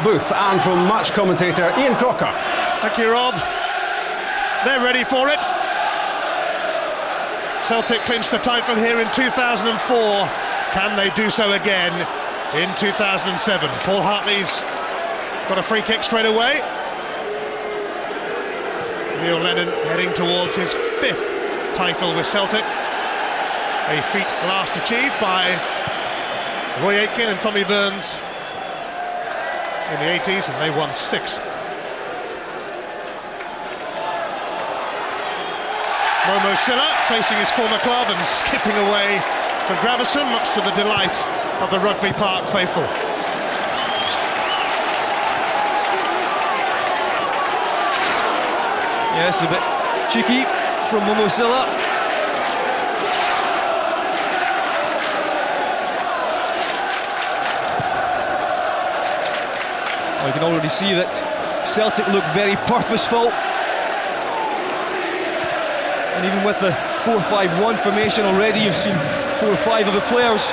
Booth and from match commentator Ian Crocker. Thank you, Rob. They're ready for it. Celtic clinched the title here in 2004. Can they do so again in 2007? Paul Hartley's got a free kick straight away. Neil Lennon heading towards his 5th title with Celtic. A feat last achieved by Roy Aitken and Tommy Burns in the 80s, and they won 6. Momo Silla facing his former club and skipping away from Gravesen, much to the delight of the Rugby Park faithful. Yes, a bit cheeky from Momo Silla. Well, you can already see that Celtic look very purposeful. And even with the 4-5-1 formation already, you've seen 4 or 5 of the players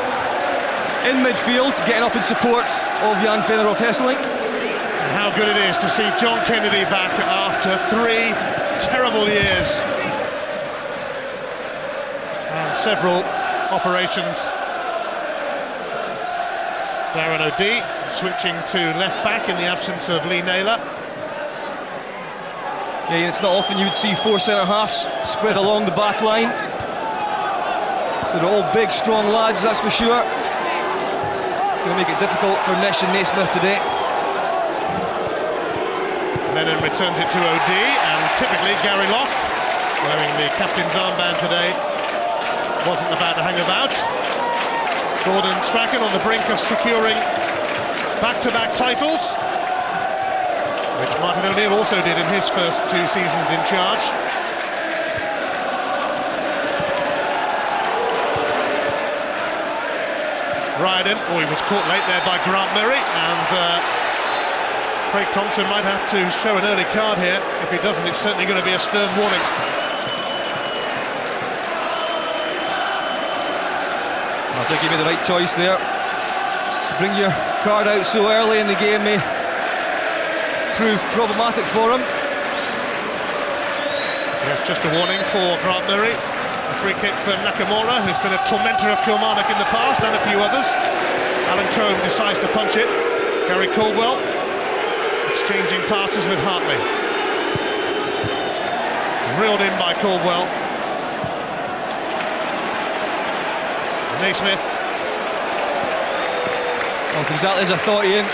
in midfield getting up in support of Jan Federer of Hesselink. And how good it is to see John Kennedy back after 3 terrible years and several operations. Darren O'Dea switching to left back in the absence of Lee Naylor. Yeah, it's not often you would see 4 centre-halves spread along the back line. So they're all big, strong lads, that's for sure. It's going to make it difficult for Nish and Naismith today. Lennon returns it to O'Dea, and typically Gary Locke, wearing the captain's armband today, wasn't about to hang about. Gordon Strachan on the brink of securing back-to-back titles, which Martin O'Neill also did in his first 2 seasons in charge. Ryden, he was caught late there by Grant Murray, and Craig Thompson might have to show an early card here. If he doesn't, it's certainly going to be a stern warning. I think he made the right choice there. To bring your card out so early in the game may prove problematic for him. Yes, just a warning for Grant Murray. A free kick for Nakamura, who's been a tormentor of Kilmarnock in the past, and a few others. Alan Combe decides to punch it. Gary Caldwell exchanging passes with Hartley. Drilled in by Caldwell. Naismith. Well, it's exactly as I thought, Ian.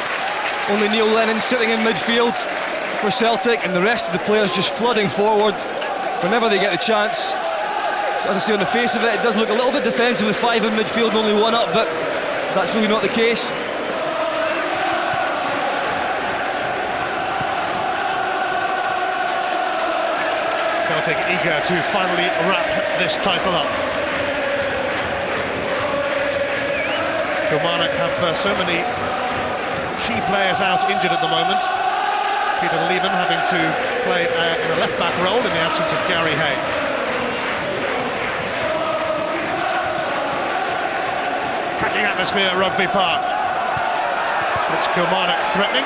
Only Neil Lennon sitting in midfield for Celtic, and the rest of the players just flooding forward whenever they get the chance. So as I say, on the face of it, it does look a little bit defensive with 5 in midfield and only 1 up, but that's really not the case. Celtic eager to finally wrap this title up. Kilmarnock have so many key players out injured at the moment. Peter Leven having to play in a left-back role in the absence of Gary Hay. Cracking atmosphere at Rugby Park. It's Kilmarnock threatening.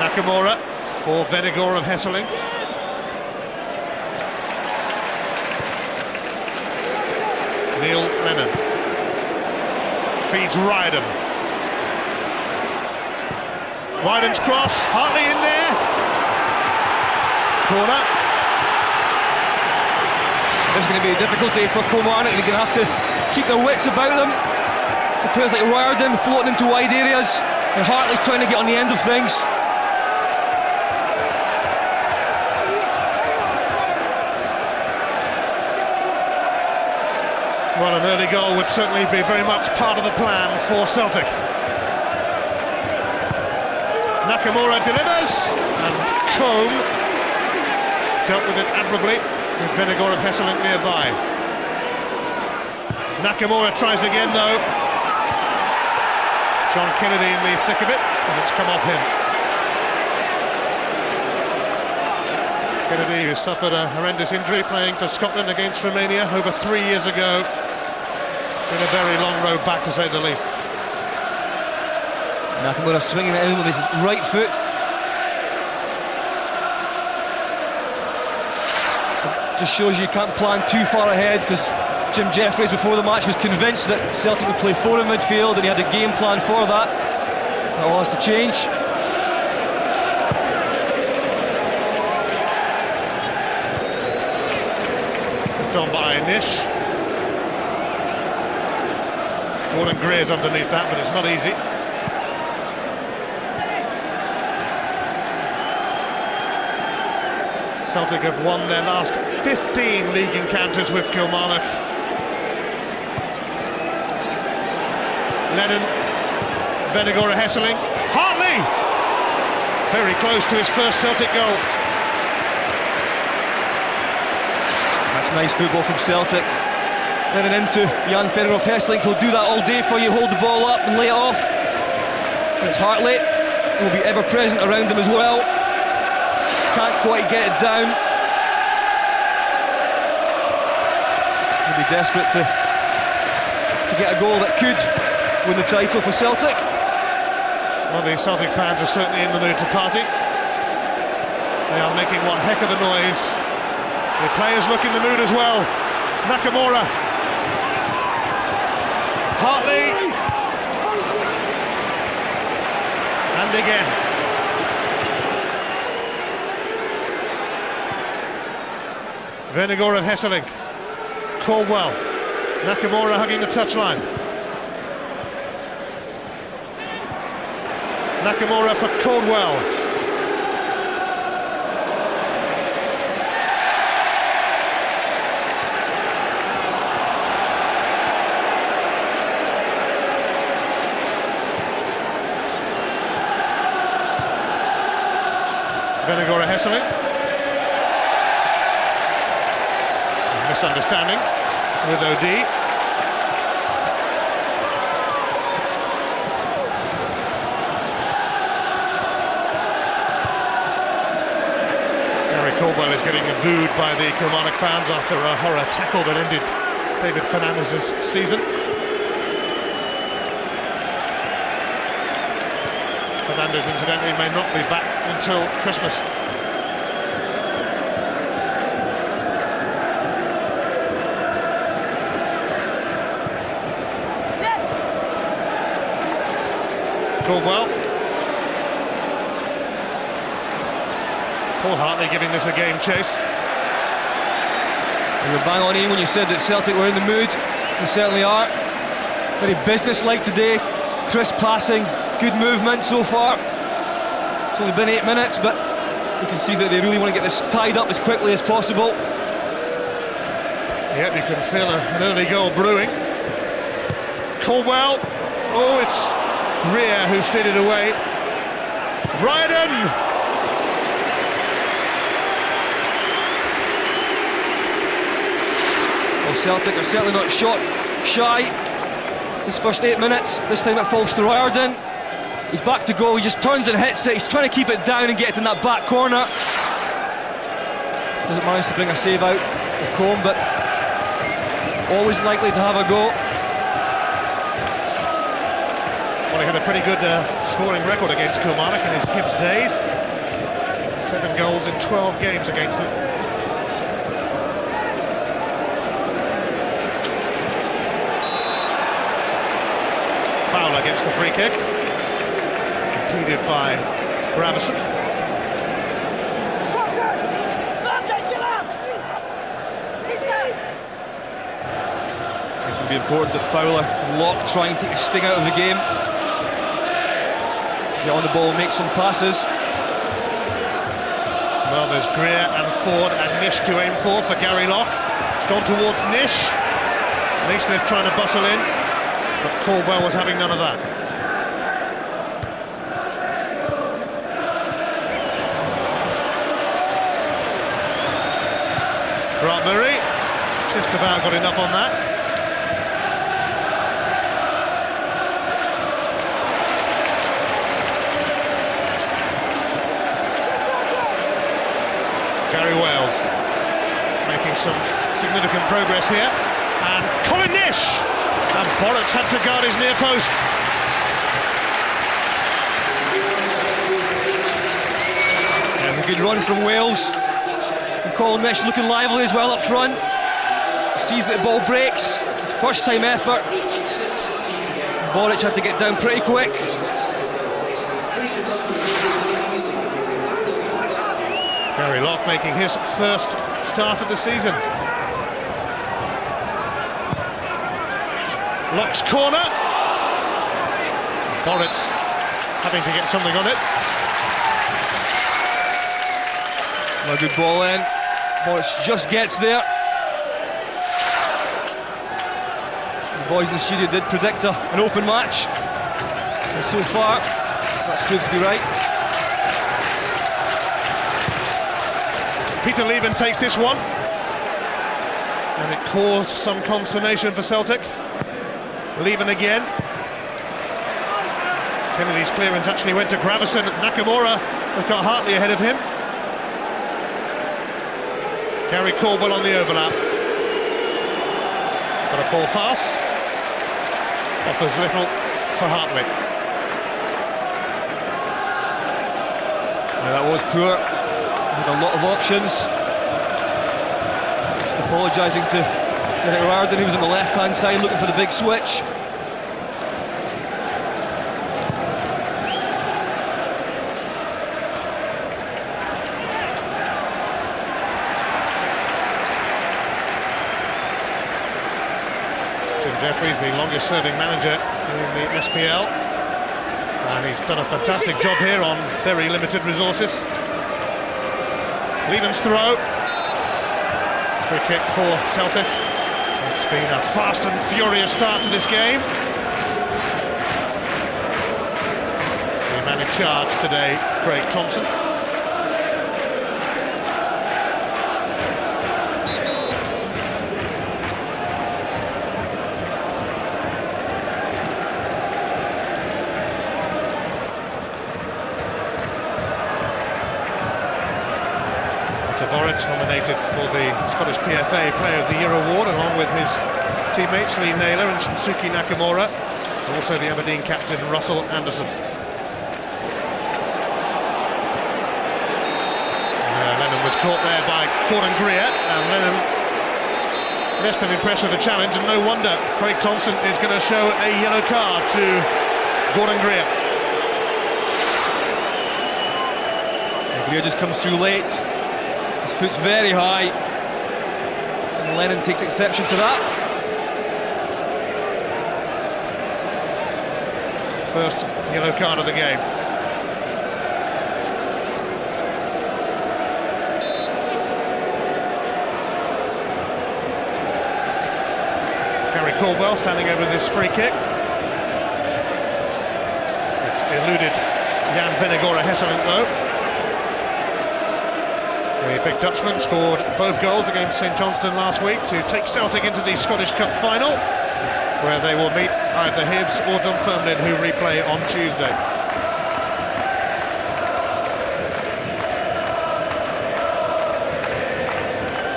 Nakamura for Venegor of Hesselink. Neil Lennon feeds Ryden. Ryden's cross, Hartley in there. Corner. This is going to be a difficulty for Kilmarnock. They're going to have to keep their wits about them. The players like Riordan floating into wide areas, and Hartley trying to get on the end of things. Well, an early goal would certainly be very much part of the plan for Celtic. Nakamura delivers, and Combe dealt with it admirably, with Venegor of Hesselink nearby. Nakamura tries again though. John Kennedy in the thick of it, and it's come off him. Kennedy, who suffered a horrendous injury playing for Scotland against Romania over 3 years ago. Been a very long road back, to say the least. Nakamura swinging it in with his right foot. It just shows you can't plan too far ahead, because Jim Jeffries before the match was convinced that Celtic would play 4 in midfield, and he had a game plan for that. That all has to change. Gone by Nish. Gordon Gray's underneath that, but it's not easy. Celtic have won their last 15 league encounters with Kilmarnock. Lennon, Venegora Hesseling, Hartley! Very close to his first Celtic goal. That's nice football from Celtic. Letting into Jan Fedorov Hesseling, who'll do that all day for you, hold the ball up and lay it off. And it's Hartley, who will be ever present around him as well. Just can't quite get it down. He'll be desperate to get a goal that could win the title for Celtic. Well, the Celtic fans are certainly in the mood to party. They are making one heck of a noise. The players look in the mood as well. Nakamura. Hartley. And again. Venegora Hesseling. Caldwell. Nakamura hugging the touchline. Nakamura for Caldwell. Venegora Hesseling. Misunderstanding with OD. Caldwell is getting booed by the Kilmarnock fans after a horror tackle that ended David Fernandez's season. Fernandez, incidentally, may not be back until Christmas. Caldwell. Paul Hartley giving this a game chase. You were bang on in when you said that Celtic were in the mood. They certainly are. Very business-like today. Crisp passing, good movement so far. It's only been 8 minutes, but you can see that they really want to get this tied up as quickly as possible. Yep, you can feel an early goal brewing. Caldwell. Oh, it's Greer who steered it away. Ryden. Well, Celtic are certainly not shot shy. His first 8 minutes, this time it falls to Riordan. He's back to goal, he just turns and hits it. He's trying to keep it down and get it in that back corner. Doesn't manage to bring a save out of Combe, but always likely to have a go. Well, he had a pretty good scoring record against Kilmarnock in his Hibs days. 7 goals in 12 games against them. Foul against the free kick. Conceded by Gravison. It's going to be important that Fowler and Locke try and take a sting out of the game. Get on the ball and make some passes. Well, there's Greer and Ford and Nish to aim for Gary Locke. It's gone towards Nish. Naismith trying to bustle in, but Caldwell was having none of that. Grant Murray, just about got enough on that. Gary Wales making some significant progress here, and Colin Nish, and Boruc had to guard his near post. good run from Wales. And Colnish looking lively as well up front. He sees that the ball breaks. It's first time effort. Boric had to get down pretty quick. Gary Locke making his first start of the season. Locke's corner. Boric having to get something on it. A good ball in. Boric just gets there. The boys in the studio did predict an open match. And so far, that's proved to be right. Peter Leven takes this one. And it caused some consternation for Celtic. Leven again. Kennedy's clearance actually went to Gravison. Nakamura has got Hartley ahead of him. Gary Caldwell on the overlap. Got a poor pass. Offers little for Hartley. Yeah, that was poor. Had a lot of options. Just apologising to Derek Riordan, who was on the left-hand side looking for the big switch. Jeffries, the longest-serving manager in the SPL, and he's done a fantastic job here on very limited resources. Leven's throw. Free kick for Celtic. It's been a fast and furious start to this game. The man in charge today, Craig Thompson. Boric nominated for the Scottish PFA Player of the Year award, along with his teammates Lee Naylor and Shinsuke Nakamura, and also the Aberdeen captain Russell Anderson. Lennon was caught there by Gordon Greer, and Lennon less than impressed with the challenge, and no wonder Craig Thompson is going to show a yellow card to Gordon Greer. Greer just comes through late. His foot's very high, and Lennon takes exception to that. First yellow card of the game. Gary Caldwell standing over this free kick. It's eluded Jan Venegora Hesselink though. The big Dutchman scored both goals against St Johnstone last week to take Celtic into the Scottish Cup final, where they will meet either Hibs or Dunfermline, who replay on Tuesday.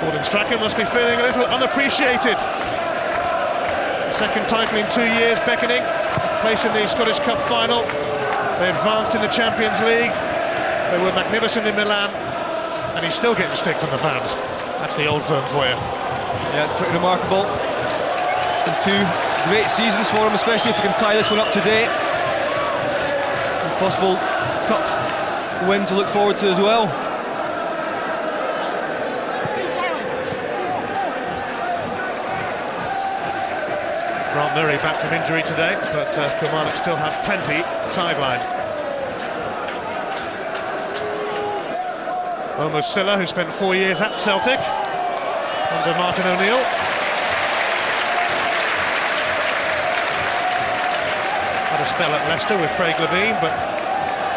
Gordon Strachan must be feeling a little unappreciated. Second title in 2 years beckoning, place in the Scottish Cup final. They advanced in the Champions League. They were magnificent in Milan. And he's still getting stick from the fans. That's the old firm for you. Yeah, it's pretty remarkable. It's been 2 great seasons for him, especially if he can tie this one up today. And possible cup win to look forward to as well. Grant Murray back from injury today, but Kilmarnock still have plenty sidelined. Omo Silla, who spent 4 years at Celtic under Martin O'Neill. Had a spell at Leicester with Craig Levein, but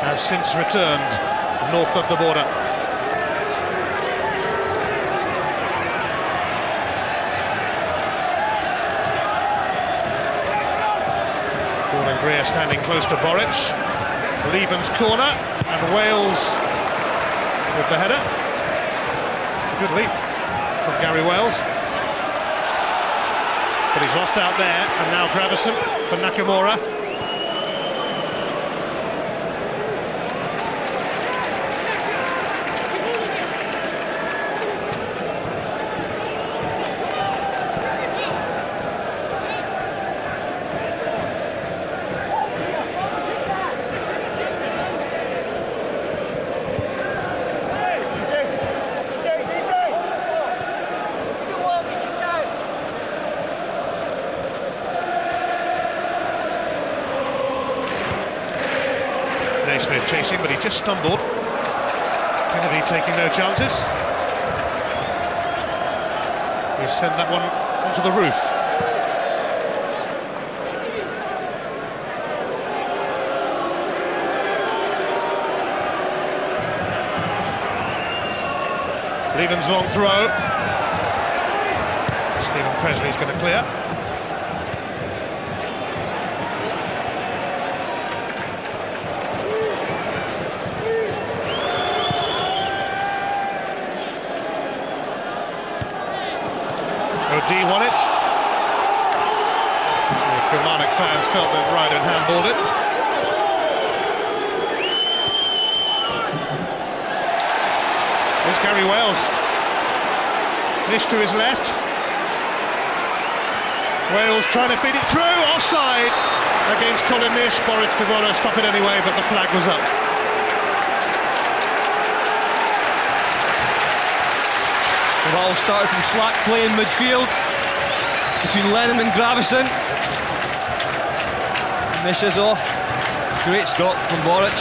has since returned north of the border. Gordon Greer standing close to Boric. Leven's corner, and Wales with the header. Good leap from Gary Wales. But he's lost out there, and now Gravison for Nakamura. Naismith chasing, but he just stumbled. Kennedy taking no chances. We send that one onto the roof. Leven's long throw. Stephen Presley's going to clear. O'D won it. The Kilmarnock fans felt that Ryder handballed it. There's Gary Wales. Nish to his left. Wales trying to feed it through. Offside against Colin Nish. Boric Tavora stop it anyway, but the flag was up. It all started from slack play in midfield between Lennon and Gravison. Nish is off. It's a great stop from Boric.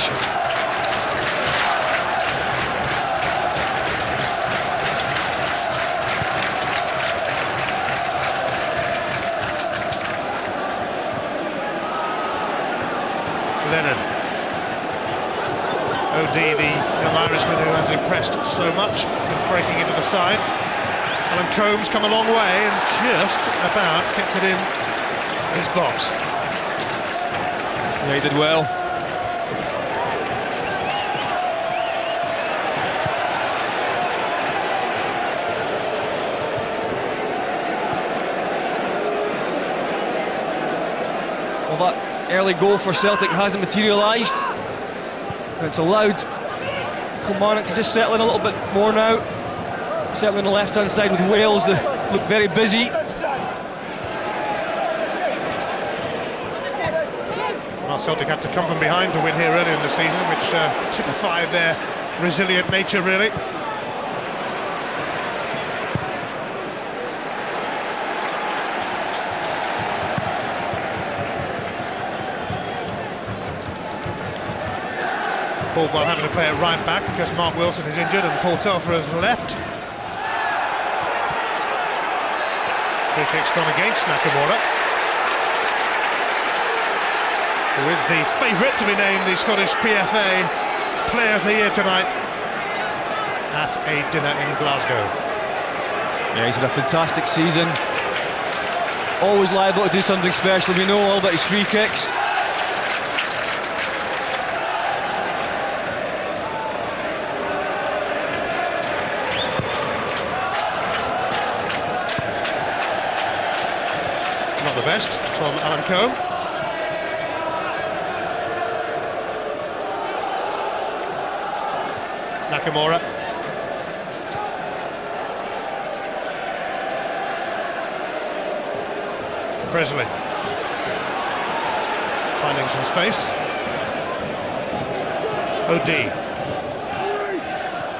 Lennon. OD, the young Irishman who has impressed so much since breaking into the side. Alan Combs come a long way and just about kept it in his box. Yeah, he did well. Well, that early goal for Celtic hasn't materialised. It's allowed Kilmarnock to just settle in a little bit more now. Certainly on the left-hand side with Wales, they look very busy. Well, Celtic had to come from behind to win here earlier in the season, which typified their resilient nature, really. Caldwell having to play it right back because Mark Wilson is injured and Paul Telfer has left. Free kick's gone against Nakamura, who is the favourite to be named the Scottish PFA Player of the Year tonight at a dinner in Glasgow. Yeah, he's had a fantastic season. Always liable to do something special. We know all about his free kicks. Not the best from Alan Combe. Nakamura. Presley. Finding some space. OD.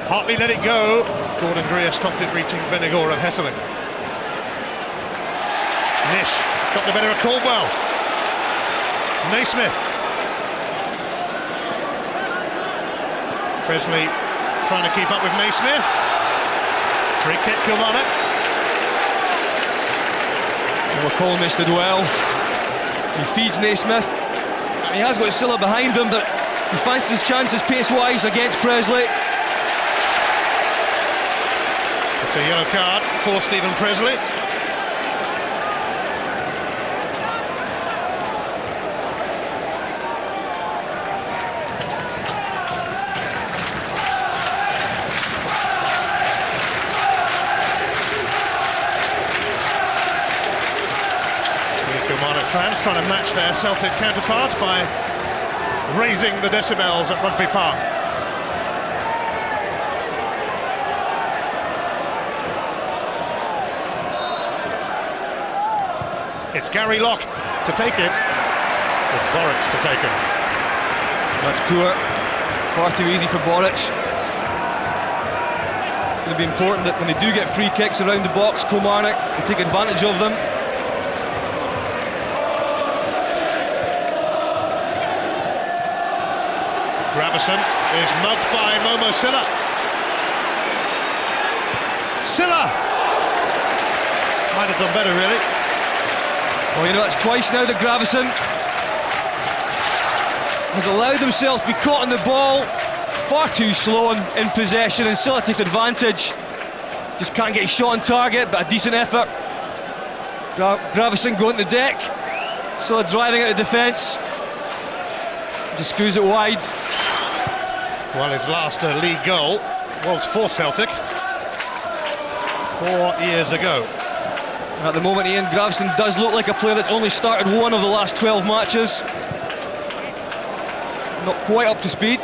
Hartley let it go. Gordon Greer stopped it, reaching Venegor of Hesselink. Nish got the better of Caldwell. Naismith. Presley trying to keep up with Naismith. Free kick, Kilmarnock. McColmish did well. He feeds Naismith. He has got Silla behind him, but he fancies his chances pace-wise against Presley. It's a yellow card for Stephen Presley. Kilmarnock fans trying to match their Celtic counterparts by raising the decibels at Rugby Park. It's Gary Locke to take it. It's Boric to take it. That's poor. Far too easy for Boric. It's going to be important that when they do get free kicks around the box, Kilmarnock, they take advantage of them. Gravison is mugged by Momo Silla. Silla! Might have done better, really. Well, you know, it's twice now that Gravison has allowed himself to be caught on the ball far too slow in possession, and Silla takes advantage. Just can't get his shot on target, but a decent effort. Gravison going to the deck. Silla driving out of defence. Just screws it wide. Well, his last league goal was for Celtic 4 years ago. At the moment, Ian, Gravison does look like a player that's only started one of the last 12 matches. Not quite up to speed.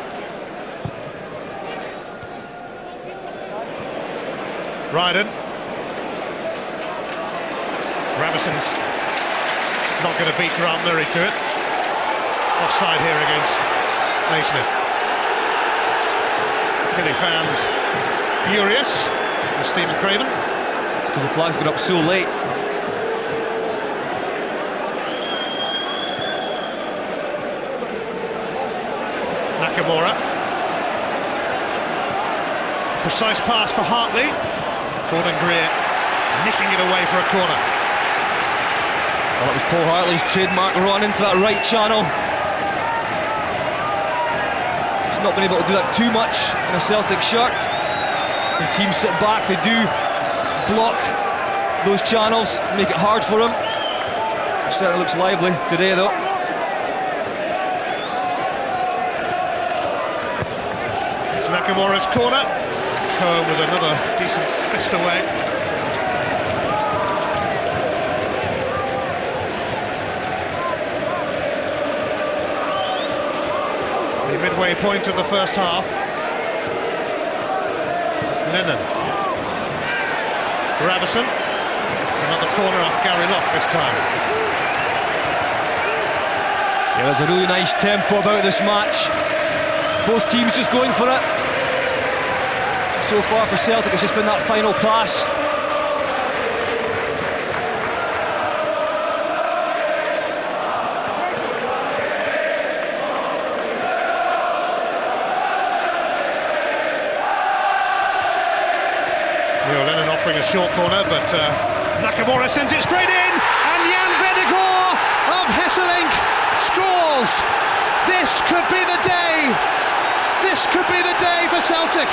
Ryden. Gravison's not going to beat Grant Murray to it. Offside here against Naismith. Killie fans furious with Stephen Craven. It's because the flag's got up so late. Nakamura. Precise pass for Hartley. Gordon Greer nicking it away for a corner. Well, that was Paul Hartley's trademark run into that right channel. He's not been able to do that too much in a Celtic shirt. When teams sit back, they do block those channels, make it hard for him. It certainly looks lively today, though. It's Nakamura's corner. Cohen with another decent fist away. The midway point of the first half. Lennon. Gravison. Another corner off Gary Locke this time. Yeah, there's a really nice tempo about this match. Both teams just going for it. So far for Celtic, it's just been that final pass. Lennon offering a short corner, but Nakamura sent it straight in, and Jan Vennegoor of Hesselink scores. This could be the day. This could be the day for Celtic.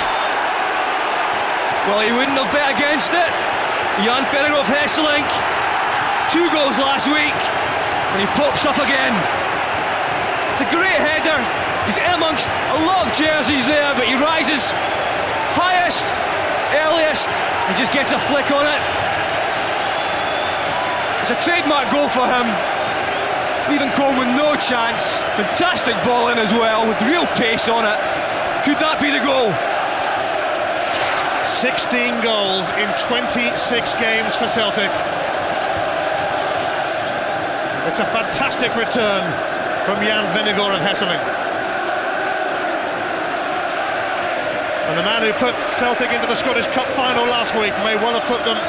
Well, he wouldn't have bet against it. Jan Vennegoor of Hesselink, 2 goals last week, and he pops up again. It's a great header. He's in amongst a lot of jerseys there, but he rises highest, earliest, and just gets a flick on it. It's a trademark goal for him. Leaving Coleman with no chance. Fantastic ball in as well, with real pace on it. Could that be the goal? 16 goals in 26 games for Celtic. It's a fantastic return from Jan Vennegoor of Hesselink. And the man who put Celtic into the Scottish Cup final last week may well have put them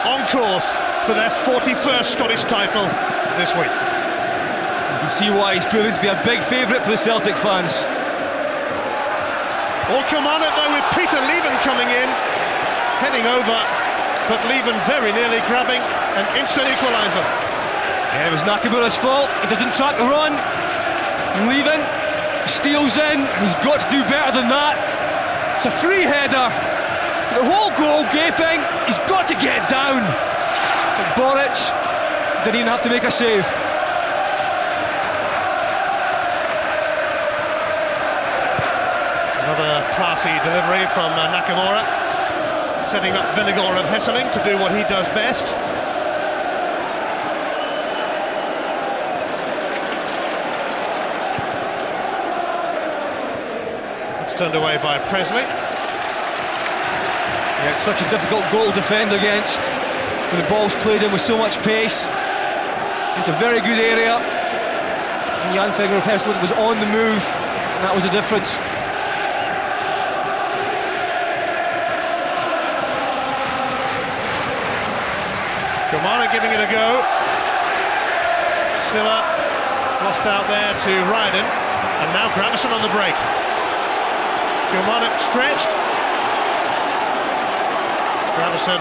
on course for their 41st Scottish title this week. You can see why he's proven to be a big favourite for the Celtic fans. All Kilmarnock though, with Peter Leven coming in, heading over, but Leven very nearly grabbing an instant equaliser. Yeah, it was Nakamura's fault. He doesn't track the run. Leven steals in, and he's got to do better than that. It's a free header. The whole goal gaping. He's got to get down. But Boric didn't even have to make a save. Another classy delivery from Nakamura, setting up Vennegoor of Hesselink to do what he does best. It's turned away by Presley. Yeah, it's such a difficult goal to defend against when the ball's played in with so much pace into a very good area. And Jan Vennegoor of Hesselink was on the move, and that was the difference. Kilmarnock giving it a go. Silla lost out there to Ryden, and now Gravison on the break. Kilmarnock stretched. Gravison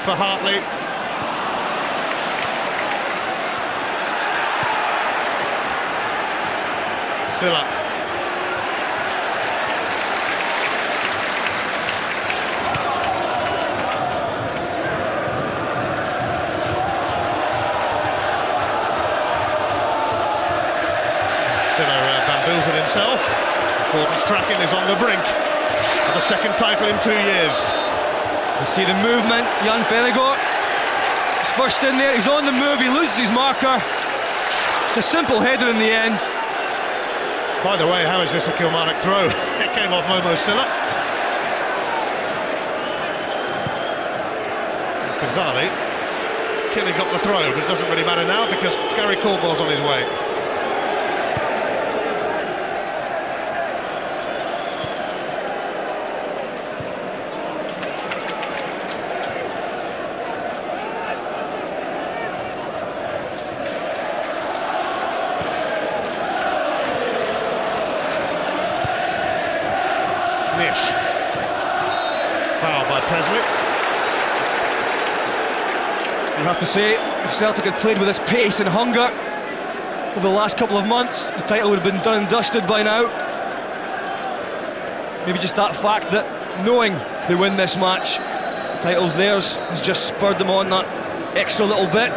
for Hartley. Silla. Silla bamboozled himself. Gordon Strachan is on the brink of a second title in 2 years. You see the movement, Jan Vennegaard. He's first in there, he's on the move, he loses his marker. It's a simple header in the end. By the way, how is this a Kilmarnock throw? It came off Momo Silla. Bizarrely, Killy got the throw, but it doesn't really matter now because Gary Caldwell's on his way. Foul by Presley. You have to say, if Celtic had played with this pace and hunger over the last couple of months, the title would have been done and dusted by now. Maybe just that fact that knowing if they win this match, the title's theirs, has just spurred them on that extra little bit.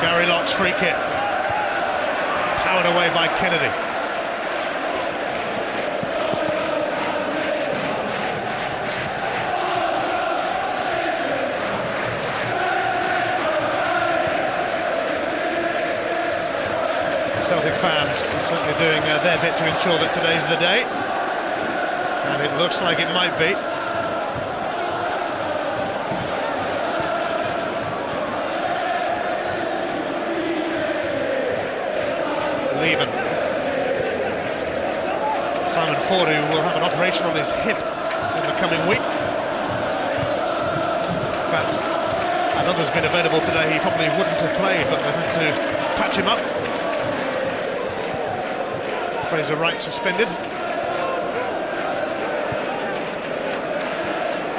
Gary Lock's free kick. Powered away by Kennedy. Celtic fans are certainly doing their bit to ensure that today's the day, and it looks like it might be. Leven. Simon Ford, who will have an operation on his hip in the coming week. In fact, had others been available today, he probably wouldn't have played, but they've had to patch him up. Fraser Wright suspended.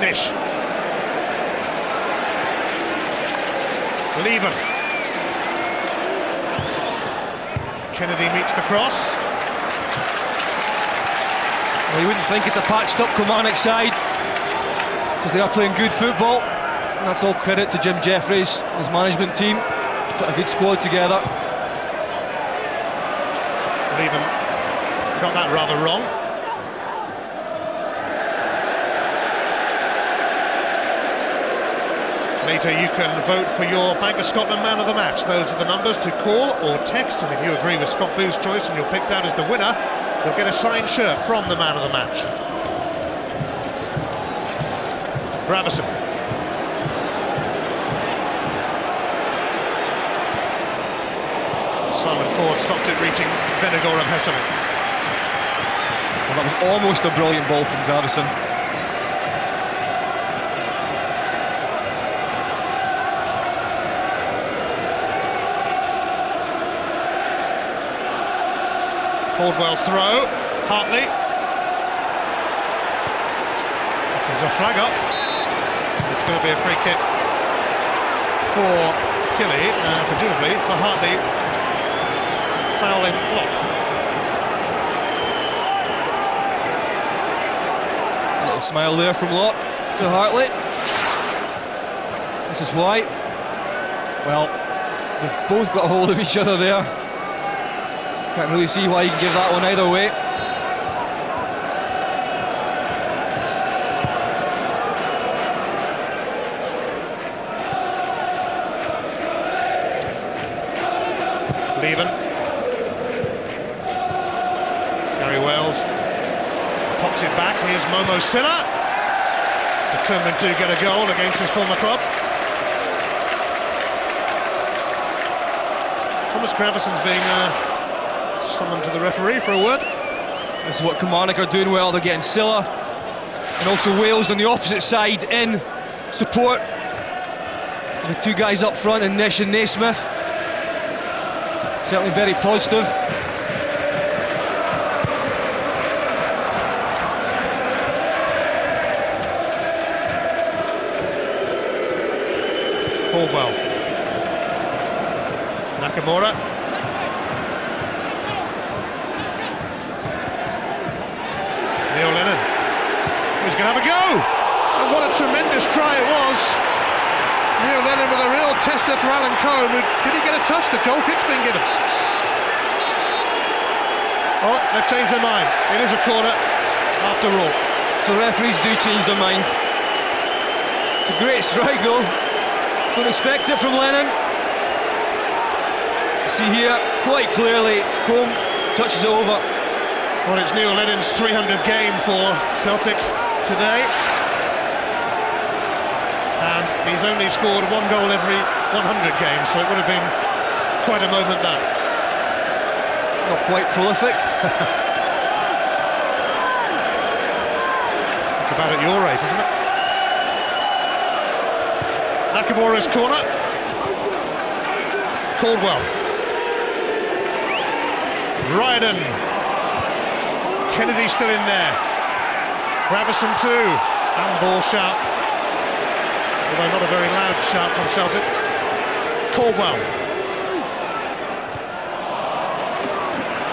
Nish. Leven. Kennedy meets the cross. Well, you wouldn't think it's a patched up Kilmarnock side, because they are playing good football, and that's all credit to Jim Jeffries and his management team. He's put a good squad together. Leven got that rather wrong. Later you can vote for your Bank of Scotland Man of the Match. Those are the numbers to call or text, and if you agree with Scott Booth's choice and you're picked out as the winner, you'll get a signed shirt from the Man of the Match. Gravison. Simon Ford stopped it reaching Vennegaard of Hesselink. Well, that was almost a brilliant ball from Gravison. Caldwell's throw, Hartley. There's a flag up. It's going to be a free kick for Killy, presumably for Hartley, fouling Lock. A little smile there from Lock to Hartley. This is why. Well, they've both got a hold of each other there. Can't really see why you can give that one either way. Leven. Gary Wells pops it back. Here's Momo Silla, determined to get a goal against his former club. Thomas Graveson's being summoned to the referee for a word. This is what Kilmarnock are doing well. They're getting Silla and also Wales on the opposite side in support. The two guys up front in Nish and Naismith. certainly very positive. Caldwell. Nakamura. Neil Lennon. He's going to have a go! And what a tremendous try it was. Neil Lennon with a real tester for Alan Cohen. Did he get a touch? The goal kick's been given. Oh, they've changed their mind. It is a corner after all. So referees do change their mind. It's a great strike though. Don't expect it from Lennon. See here, quite clearly, Combe touches it over. Well, it's Neil Lennon's 300th game for Celtic today. And he's only scored one goal every 100 games, so it would have been quite a moment that. Not quite prolific. It's about at your age, isn't it? Nakamura's corner. Caldwell. Ryden. Kennedy still in there. Gravison too. Handball shout. Although not a very loud shout from Celtic. Caldwell.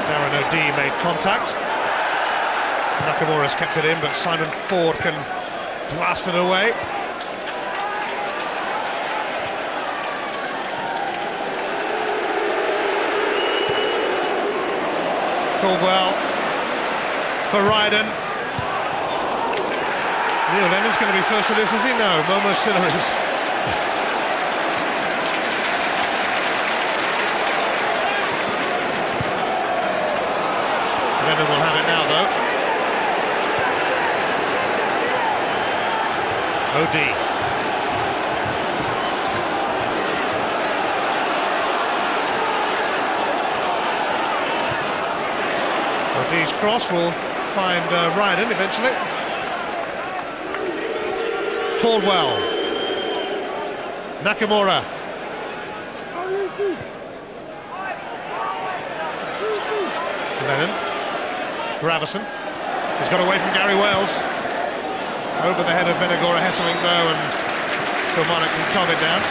Darren O'Dea made contact. Nakamura's kept it in, but Simon Ford can blast it away. Caldwell for Ryden. Neil Lennon's going to be first to this, is he? No, Momo Silla is. Lennon will have it now, though. O'Dea. O'Dea's cross will find Ryden eventually. Caldwell. Nakamura. Lennon. Gravison. He's got away from Gary Wales. Over the head of Venagora Hesselink though, and Kilmarnock can calm it down.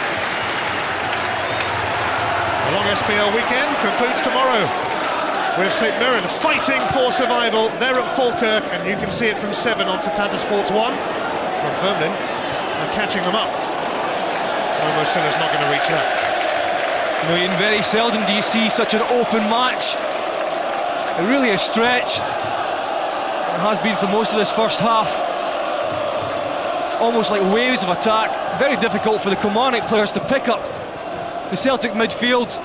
The long SPL weekend concludes tomorrow with St Mirren fighting for survival. They're at Falkirk, and you can see it from 7 on Setanta Sports 1. Confirmed in, and catching them up. Momo Silla's not going to reach that. No, Ian, very seldom do you see such an open match. It really is stretched. It has been for most of this first half. It's almost like waves of attack. Very difficult for the Kilmarnock players to pick up the Celtic midfield,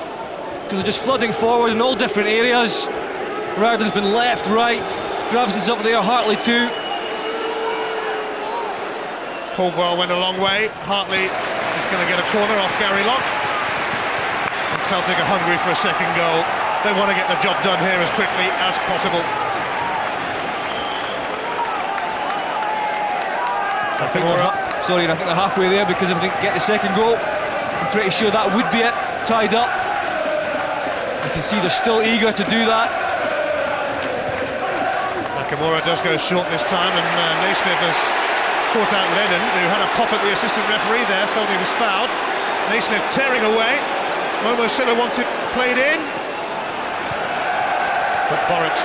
because they're just flooding forward in all different areas. Riordan's been left, right, Gravison's up there, Hartley too. Caldwell went a long way. Hartley is going to get a corner off Gary Lock. And Celtic are hungry for a second goal. They want to get the job done here as quickly as possible. I think they're halfway there, because if they get the second goal, I'm pretty sure that would be it, tied up. You can see they're still eager to do that. Nakamura does go short this time, and Naismith has caught out Lennon, who had a pop at the assistant referee there, felt he was fouled. Naismith tearing away. Momo Silla wants it played in, but Boritz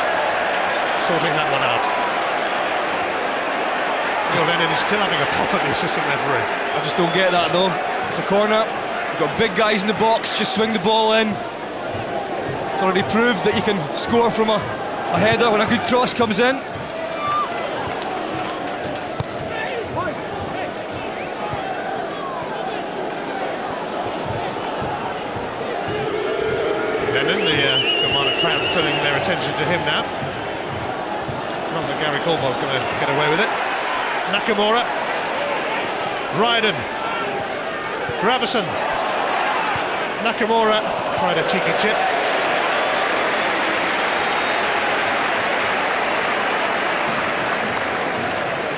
sorting that one out. Lennon is still having a pop at the assistant referee. I just don't get that though. It's a corner, you've got big guys in the box, just swing the ball in. It's already proved that you can score from a header when a good cross comes in. Lennon, the Kilmarnock fans turning their attention to him now. Not that Gary Caldwell's going to get away with it. Nakamura. Ryden. Gravison. Nakamura tried a cheeky chip.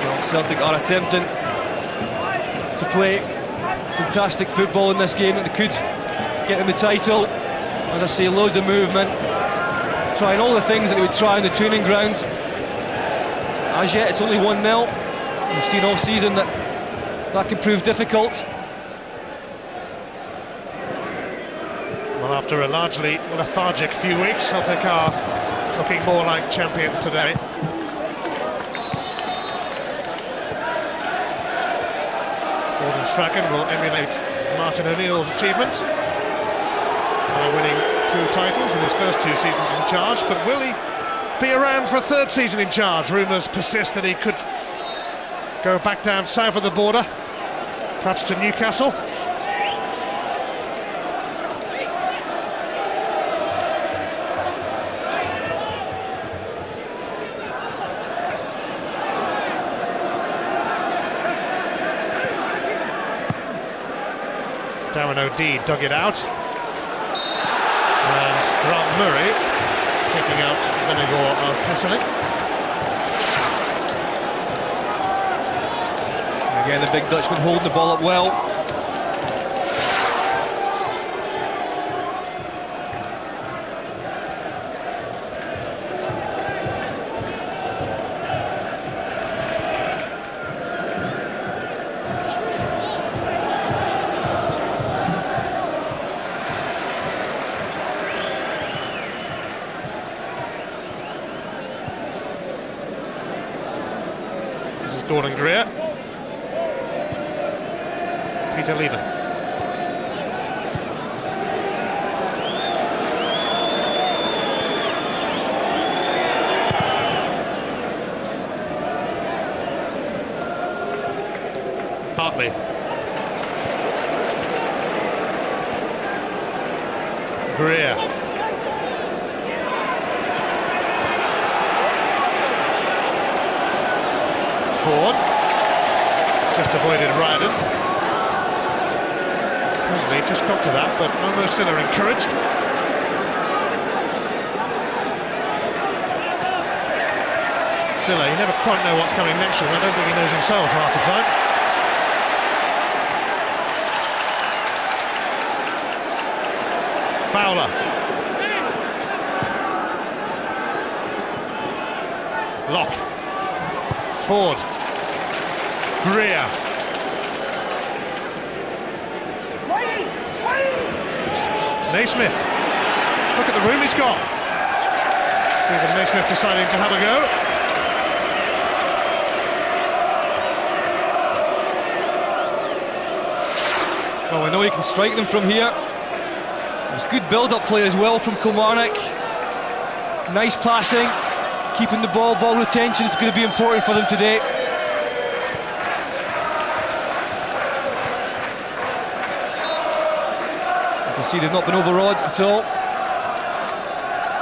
Well, Celtic are attempting to play fantastic football in this game, and they could get them the title. As I say, loads of movement, trying all the things that he would try on the training grounds. As yet, it's only 1-0. We've seen all season that can prove difficult. Well, after a largely lethargic few weeks, Celtic are looking more like champions today. Gordon Strachan will emulate Martin O'Neill's achievement by winning 2 titles in his first 2 seasons in charge, but will he be around for a 3rd season in charge? Rumours persist that he could go back down south of the border, perhaps to Newcastle. Darren O'Dea dug it out, and Grant Murray taking out Venegor of Hesseling. Again, the big Dutchman holding the ball up well. Gordon Greer, Peter Leven. Hartley. Greer. Ford just avoided Ryden. Presley just got to that, but Momo Silla encouraged. Silla, you never quite know what's coming next, and I don't think he knows himself half the time. Fowler. Locke. Ford. Greer. Naismith. Look at the room he's got. Stephen Naismith deciding to have a go. Well, we know he can strike them from here. There's good build-up play as well from Kilmarnock. Nice passing. Keeping the ball retention is going to be important for them today. You can see they've not been overawed at all.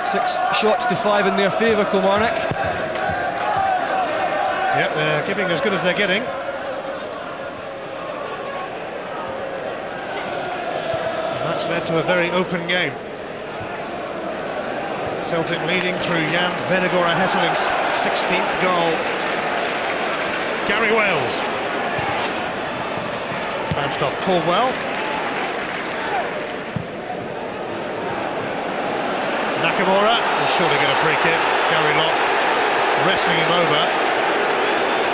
6 shots to 5 in their favour, Kilmarnock. Yep, they're giving as good as they're getting. And that's led to a very open game. Celtic leading through Jan Venegor Hesseling's 16th goal. Gary Wales. It's bounced off Caldwell. Nakamura will surely get a free kick. Gary Locke wrestling him over.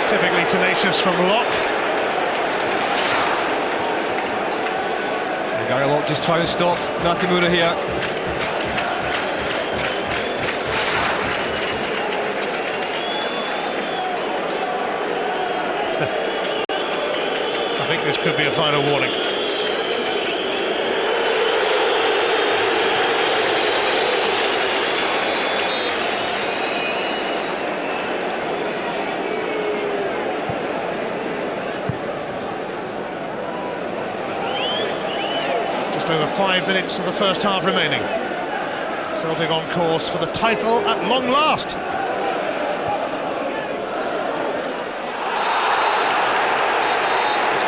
Typically tenacious from Locke. And Gary Locke just trying to stop Nakamura here. I think this could be a final warning. Just over 5 minutes of the first half remaining. Celtic on course for the title at long last.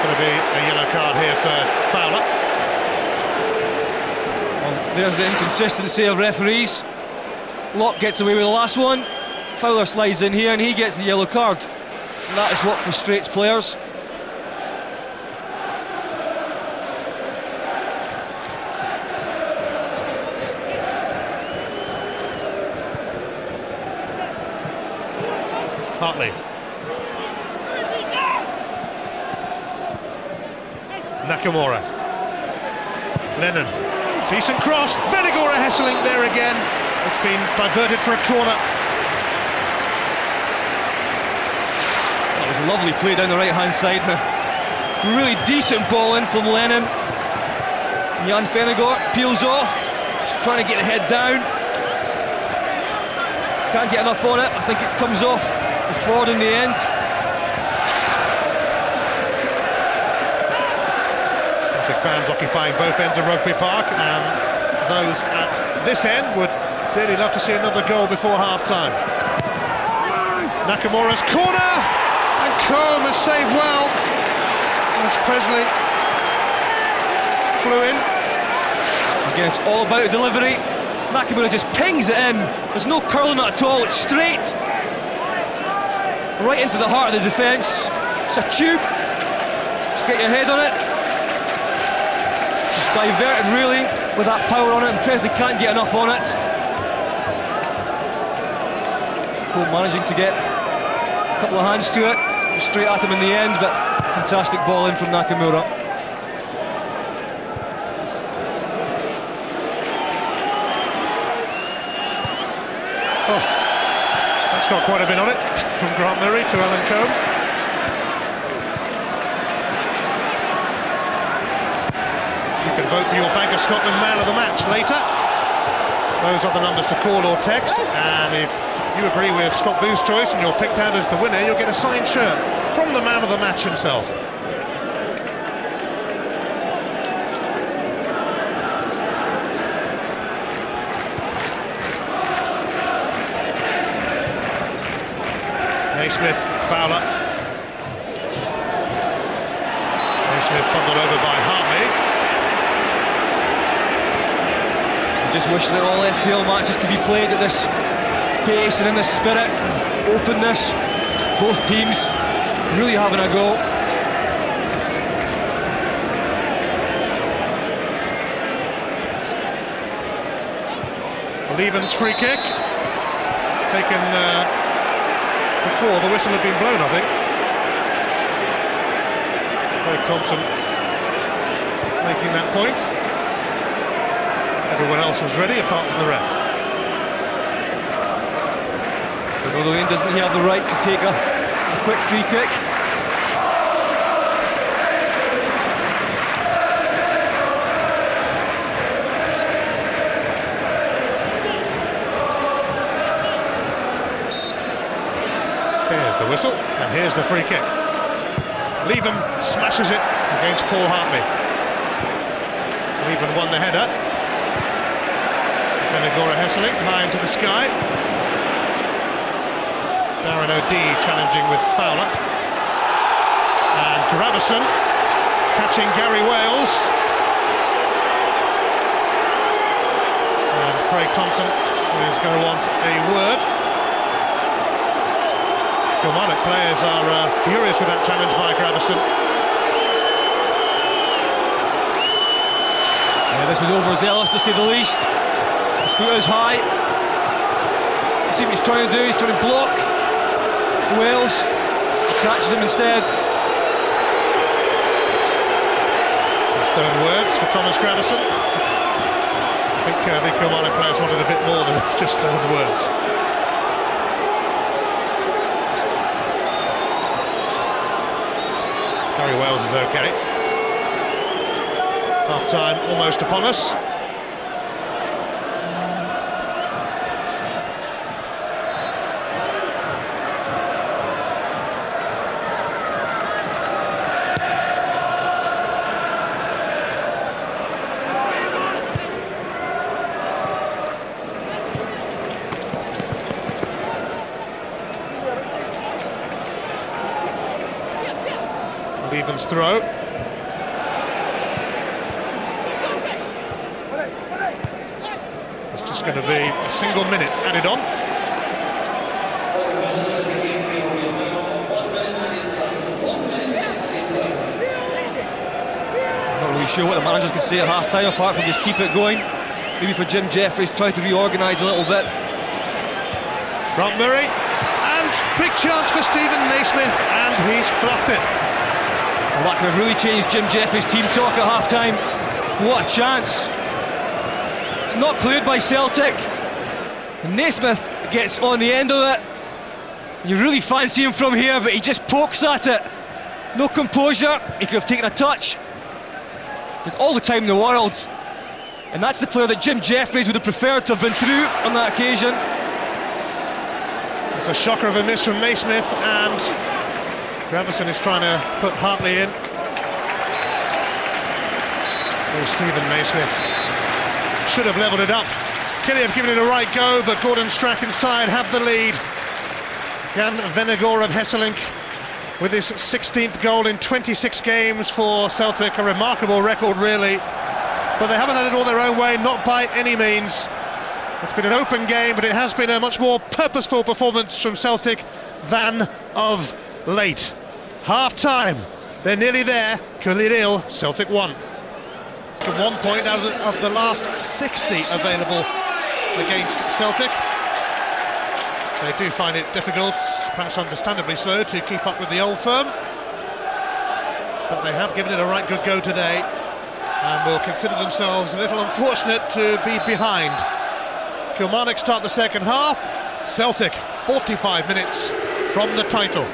Going to be a yellow card here for Fowler. Well, there's the inconsistency of referees. Locke gets away with the last one. Fowler slides in here and he gets the yellow card. And that is what frustrates players. Hartley. Nakamura. Lennon. Decent cross. Venigora Hesseling there again. It's been diverted for a corner. That was a lovely play down the right-hand side. Really decent ball in from Lennon. Jan Venigora peels off. Just trying to get the head down. Can't get enough on it. I think it comes off the forward in the end. Celtic fans occupying both ends of Rugby Park, and those at this end would dearly love to see another goal before half-time. Nakamura's corner, and Combe has saved well as Presley flew in. Again, it's all about delivery. Nakamura just pings it in. There's no curling at all, it's straight. Right into the heart of the defence. It's a tube. Just get your head on it. Just diverted really with that power on it, and Presley can't get enough on it. Cole managing to get a couple of hands to it. Straight at him in the end, but fantastic ball in from Nakamura. Oh, that's got quite a bit on it from Grant Murray to Alan Combe. You can vote for your Bank of Scotland Man of the Match later. Those are the numbers to call or text, and if you agree with Scott Booth's choice and you're picked out as the winner, you'll get a signed shirt from the Man of the Match himself. Naismith, Fowler. Naismith bundled over by Hartley. I just wish that all SDL matches could be played at this pace and in this spirit, openness. Both teams really having a go. Leven's free kick, taken before the whistle had been blown, I think. Craig Thompson making that point. Everyone else was ready apart from the ref. Although doesn't he have the right to take a quick free kick? Here's the whistle, and here's the free kick. Leven smashes it against Paul Hartley. Leven won the header. Venigora Hesseling high into the sky. Darren O'Dea challenging with Fowler. And Gravison catching Gary Wales. And Craig Thompson is going to want a word. Kilmarnock players are furious with that challenge by Gravison. Yeah, this was overzealous to say the least. His foot is high. You see what he's trying to do, he's trying to block Wales. He catches him instead. Some stern words for Thomas Gravison. I think the Kilmarnock players wanted a bit more than just stern words. Gary Wales is okay. Half-time almost upon us. Leven's throw. It's just going to be a single minute added on. Not really sure what the managers could say at half-time apart from just keep it going. Maybe for Jim Jeffries try to reorganise a little bit. Grant Murray, And big chance for Stephen Naismith, and he's fluffed it. Well, that could have really changed Jim Jeffries' team talk at half-time. What a chance. It's not cleared by Celtic. And Naismith gets on the end of it. You really fancy him from here, but he just pokes at it. No composure. He could have taken a touch. He had all the time in the world. And that's the player that Jim Jeffries would have preferred to have been through on that occasion. It's a shocker of a miss from Naismith, and Gravison is trying to put Hartley in. Oh, Stephen Naismith should have levelled it up. Killie have given it a right go, but Gordon Strachan side have the lead. Jan Vennegoor of Hesselink with his 16th goal in 26 games for Celtic, a remarkable record really, but they haven't had it all their own way, not by any means. It's been an open game, but it has been a much more purposeful performance from Celtic than of late. Half-time, they're nearly there. Cullereal, Celtic 1. 1 point out of the last 60 available against Celtic. They do find it difficult, perhaps understandably so, to keep up with the old firm. But they have given it a right good go today, and will consider themselves a little unfortunate to be behind. Kilmarnock start the second half. Celtic 45 minutes from the title.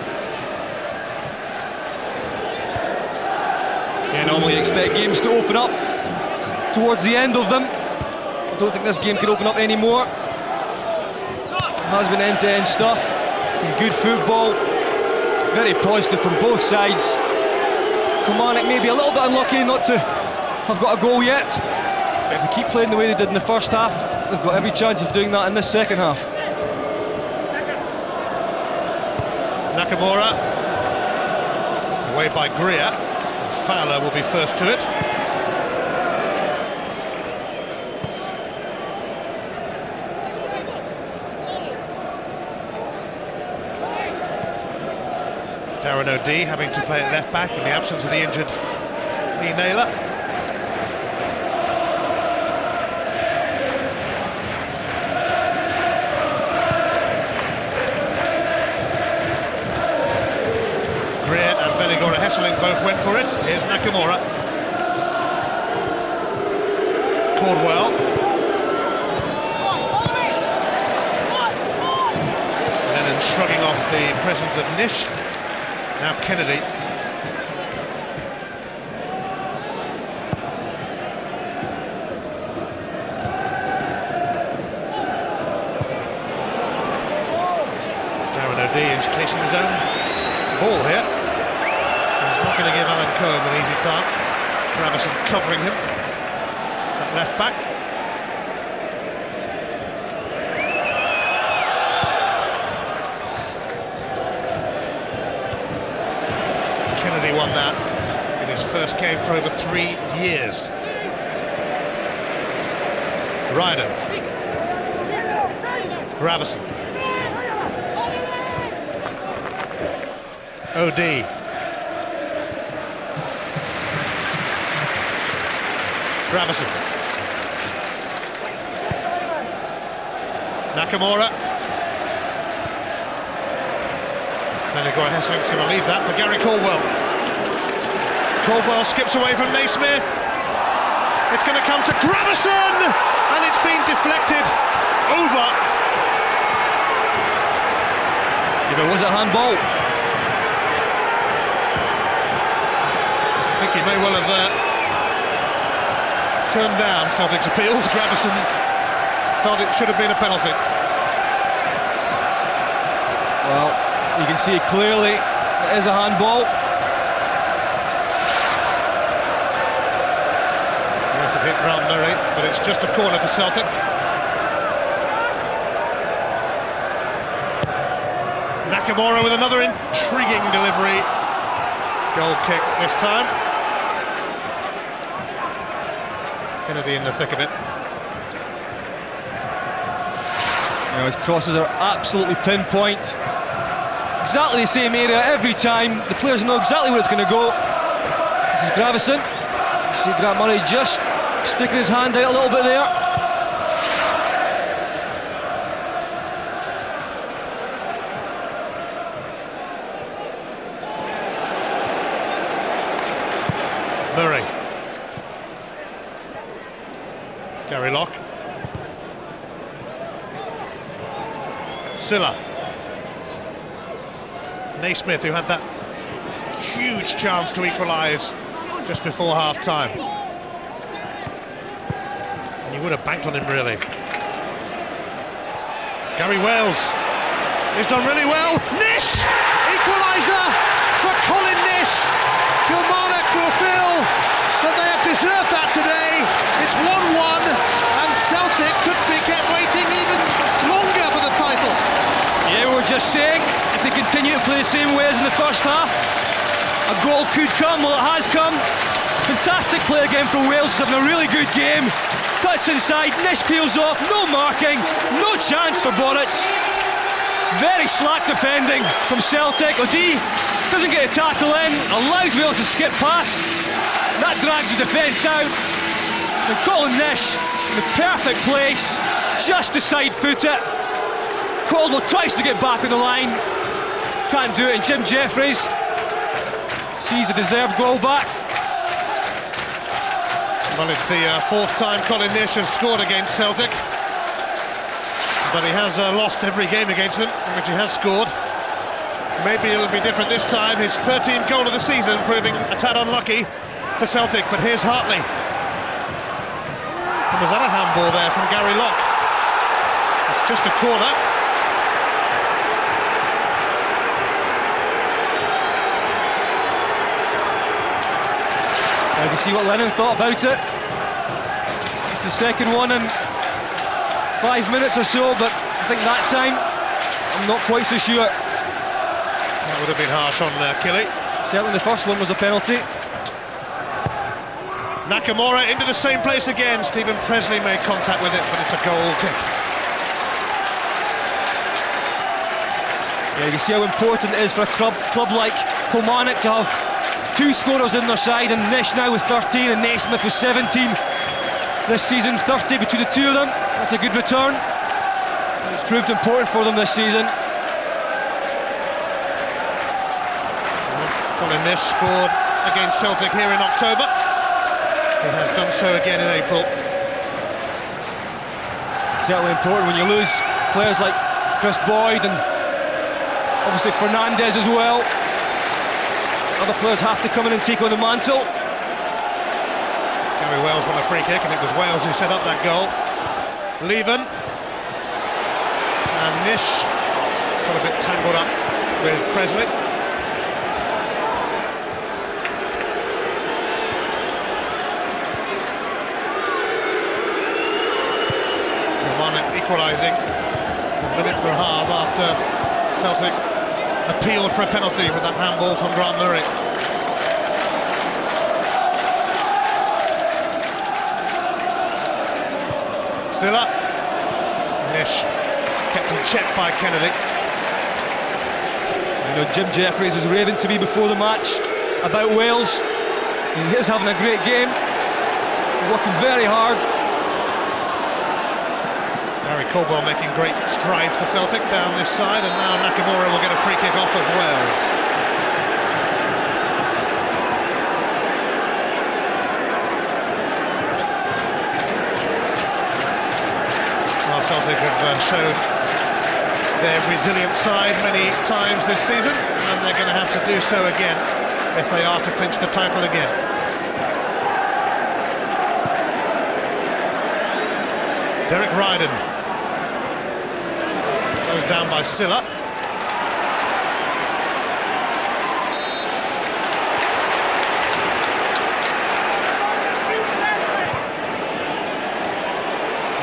Yeah, normally you expect games to open up towards the end of them. I don't think this game can open up anymore. It has been end-to-end stuff. It's been good football. Very positive from both sides. Kilmarnock maybe a little bit unlucky not to have got a goal yet. But if they keep playing the way they did in the first half, they've got every chance of doing that in this second half. Nakamura, away by Greer. Fowler will be first to it. Darren O'Dea having to play at left back in the absence of the injured Lee Naylor. Hesselink both went for it. Here's Nakamura. Caldwell. Lennon shrugging off the presence of Nish. Now Kennedy. Darren O'Dea is chasing his own ball here. Not going to give Alan Cohen an easy time. Gravison covering him at left back. Kennedy won that in his first game for over 3 years. Ryder. Gravison. O'Dea. Gravison. Nakamura. Vennegoor Hesselink's going to leave that for Gary Caldwell. Caldwell skips away from Naismith. It's going to come to Gravison, and it's been deflected over. If it was a handball. I think he may well have turned down Celtic's appeals. Gravison felt it should have been a penalty. Well, you can see clearly it is a handball. Yes, it hit round Murray, but it's just a corner for Celtic. Nakamura with another intriguing delivery. Goal kick this time. Kennedy in the thick of it. You know, his crosses are absolutely pinpoint. Exactly the same area every time. The players know exactly where it's going to go. This is Gravison. You see Grant Murray just sticking his hand out a little bit there. Silla. Naismith, who had that huge chance to equalise just before half-time. And you would have banked on him, really. Gary Wales, he's done really well. Nish! Equaliser for Colin Nish. Kilmarnock will feel that they have deserved that today. It's 1-1 and Celtic could be kept waiting even longer for the title. Yeah, we were just saying, if they continue to play the same way as in the first half, a goal could come. Well, it has come. Fantastic play again from Wales, having a really good game. Cuts inside, Nish peels off, no marking, no chance for Boric. Very slack defending from Celtic. O'Dea doesn't get a tackle in, allows Wales to skip past. That drags the defence out. And Colin Nish in the perfect place, just to side foot it. Caldwell tries to get back on the line, can't do it, and Jim Jeffries sees the deserved goal back. Well, it's the fourth time Colin Nish has scored against Celtic, but he has lost every game against them in which he has scored. Maybe it'll be different this time. His 13th goal of the season, proving a tad unlucky for Celtic. But here's Hartley. And was that a handball there from Gary Locke? It's just a corner. Now, do you see what Lennon thought about it? It's the second one in 5 minutes or so, but I think that time I'm not quite so sure. That would have been harsh on Killy. Certainly the first one was a penalty. Nakamura into the same place again. Stephen Presley made contact with it, but it's a goal kick. Yeah, you see how important it is for a club like Kilmarnock to have two scorers in their side, and Nish now with 13 and Naismith with 17 this season, 30 between the two of them. That's a good return. It's proved important for them this season. Colin Nish scored against Celtic here in October. He has done so again in April. Certainly important when you lose players like Chris Boyd and obviously Fernandez as well. Other players have to come in and take on the mantle. Gary Wales won a free kick, and it was Wales who set up that goal. Leven. And Nish got a bit tangled up with Presley. Kilmarnock equalising a minute and a half after Celtic appealed for a penalty with that handball from Grant Murray. Silla. Nish kept in check by Kennedy. You know, Jim Jeffries was raving to me before the match about Wales. He is having a great game, working very hard. Gary Caldwell making great strides for Celtic down this side, and now Nakamura will get a free kick off of Wales. Well, Celtic have showed their resilient side many times this season, and they're going to have to do so again if they are to clinch the title again. Derek Ryden goes down by Silla.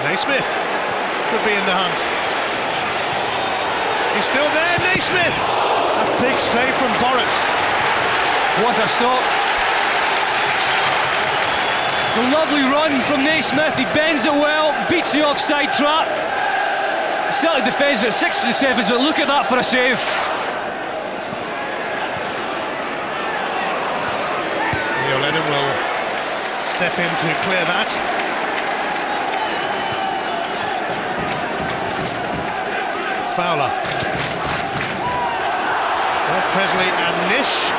Naismith could be in the hunt. He's still there, Naismith! A big save from Boris. What a stop. A lovely run from Naismith. He bends it well, beats the offside trap. Celtic defends at 67, but look at that for a save. Neil Lennon will step in to clear that. Fowler. Well, Presley and Nish.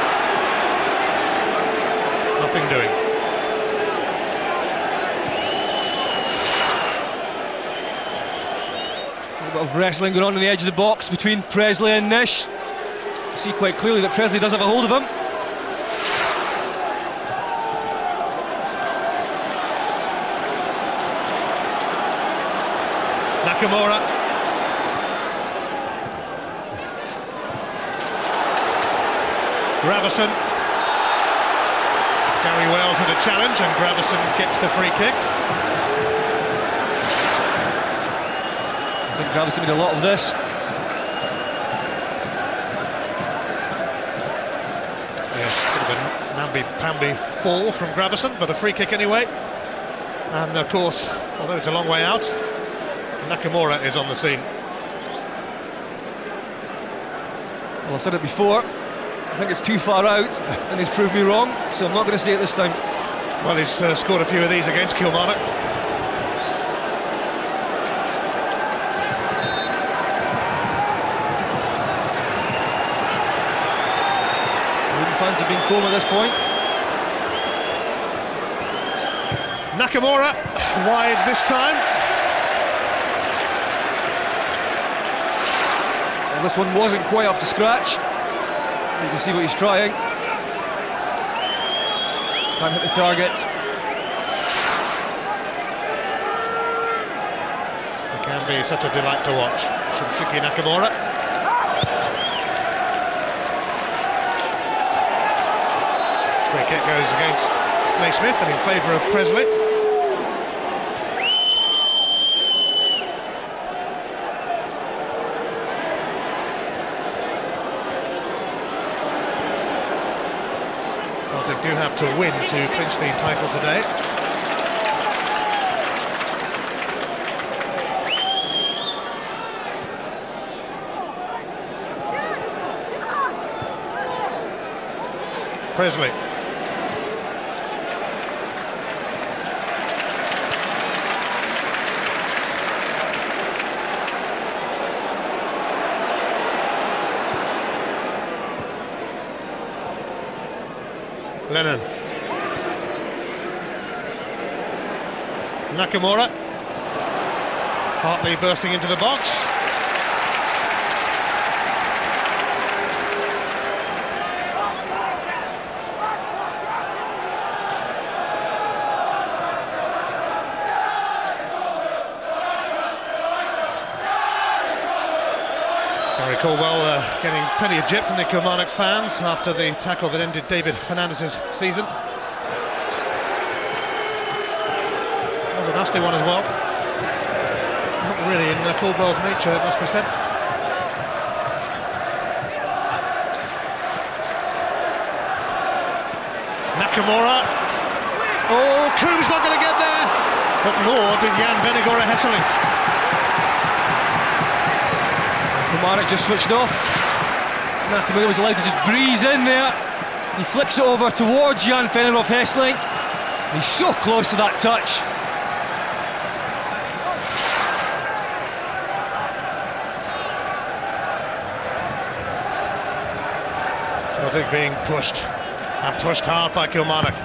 Nothing doing. bit of wrestling going on the edge of the box between Presley and Nish. You see quite clearly that Presley does have a hold of him. Nakamura. Gravison. Gary Wells with a challenge, and Gravison gets the free kick. I think Gravison made a lot of this. Yes, bit of a namby-pamby fall from Gravison, but a free kick anyway. And of course, although it's a long way out, Nakamura is on the scene. Well, I've said it before, I think it's too far out, and he's proved me wrong, so I'm not going to say it this time. Well, he's scored a few of these against Kilmarnock. Wooden fans have been calm at this point. Nakamura, wide this time. Well, this one wasn't quite up to scratch. You can see what he's trying. Can't hit the target. It can be such a delight to watch. Shinsuke Nakamura. Free kick goes against Naismith and in favour of Presley. Celtic do have to win to clinch the title today. Presley. Lennon. Nakamura. Hartley bursting into the box. Gary Caldwell getting plenty of jip from the Kilmarnock fans after the tackle that ended David Fernandez's season. That was a nasty one as well. Not really in Caldwell's nature, it must be said. Nakamura. Oh, Coombs not going to get there, but nor did Jan Venegora Hesseling. Kilmarnock just switched off. Nakamura was allowed to just breeze in there. He flicks it over towards Jan Venegora Hesseling. He's so close to that touch. Celtic being pushed, and pushed hard by Kilmarnock.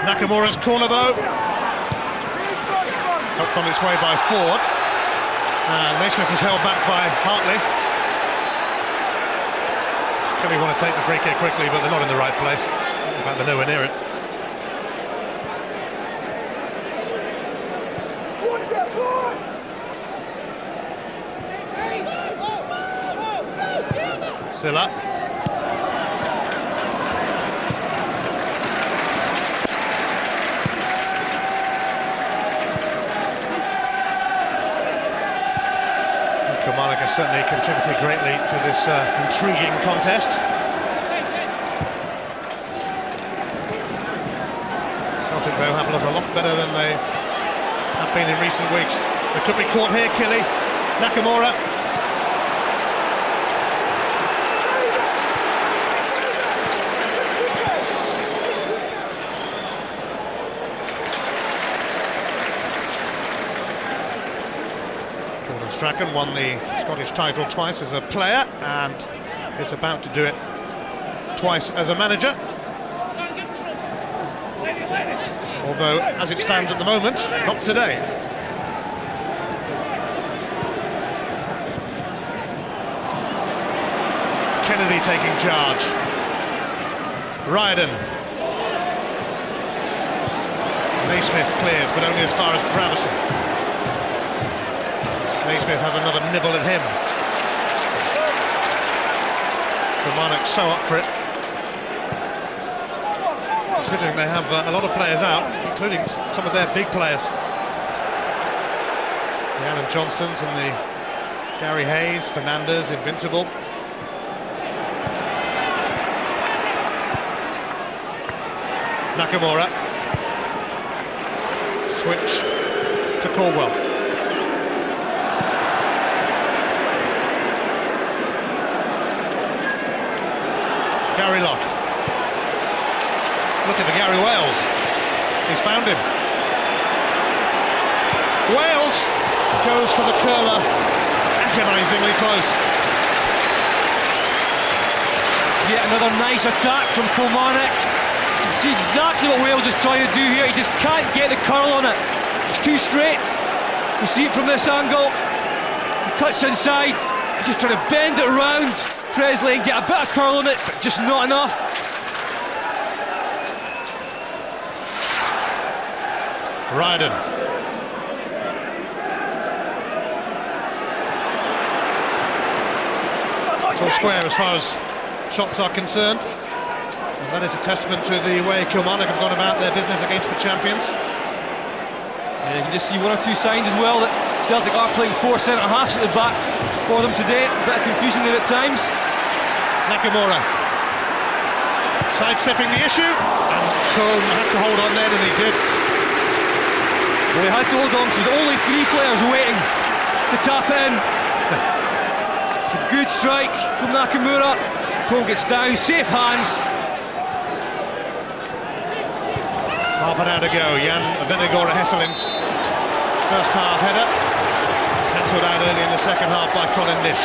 Nakamura's corner though, helped on its way by Ford, and Naismith was held back by Hartley. Really want to take the free kick quickly, but they're not in the right place. In fact, they're nowhere near it. Silla. Kilmarnock has certainly contributed greatly to this intriguing contest. Celtic, though, have looked a lot better than they have been in recent weeks. They could be caught here, Killy. Nakamura. Strachan won the Scottish title twice as a player and is about to do it twice as a manager. Although, as it stands at the moment, not today. Kennedy taking charge. Ryden. Naismith clears, but only as far as Gravison. Naismith has another nibble at him. Kilmarnock so up for it. Considering they have a lot of players out, including some of their big players. The Alan Johnstons and the Gary Hayes, Fernandez, Invincible. Nakamura. Switch to Caldwell. Gary Lock. Looking for Gary Wales. He's found him. Wales goes for the curler, agonisingly close. Yet another nice attack from Kilmarnock. You see exactly what Wales is trying to do here. He just can't get the curl on it. It's too straight. You see it from this angle. He cuts inside. He's just trying to bend it around Presley and get a bit of curl on it, but just not enough. Ryden. It's all square as far as shots are concerned. And that is a testament to the way Kilmarnock have gone about their business against the champions. And you can just see one or two signs as well that Celtic are playing four centre-halves at the back for them today. A bit of confusion there at times. Nakamura sidestepping the issue, and Cohn had to hold on then, and he did. Well, he had to hold on because there's only three players waiting to tap in. It's a good strike from Nakamura. Cohn gets down, safe hands. Half an hour to go. Jan Venegora Hesseling's first half header, cancelled out early in the second half by Colin Nish.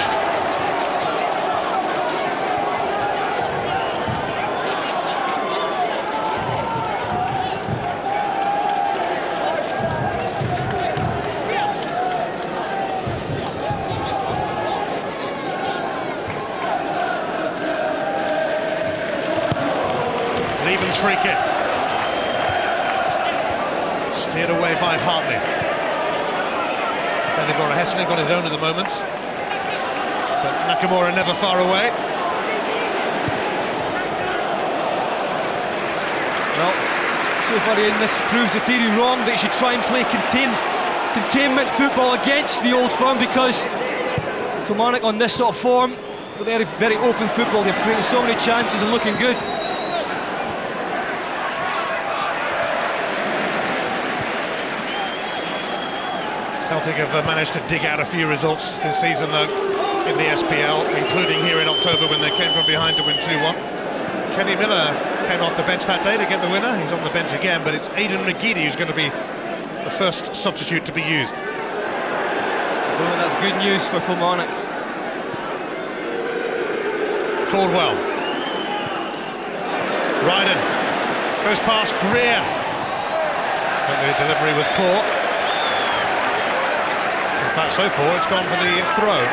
Leven's free kick. Steered away by Hartley. Venegora Hesseling on his own at the moment. But Nakamura never far away. Well, so far in this proves the theory wrong that you should try and play containment football against the Old Firm, because Kilmarnock on this sort of form, very, very open football. They've created so many chances and looking good. Celtic have managed to dig out a few results this season, though, in the SPL, including here in October when they came from behind to win 2-1. Kenny Miller came off the bench that day to get the winner. He's on the bench again, but it's Aidan McGeady who's going to be the first substitute to be used. Well, that's good news for Kilmarnock. Caldwell. Ryden goes past Greer. But the delivery was poor. In fact, so poor, it's gone for the throw.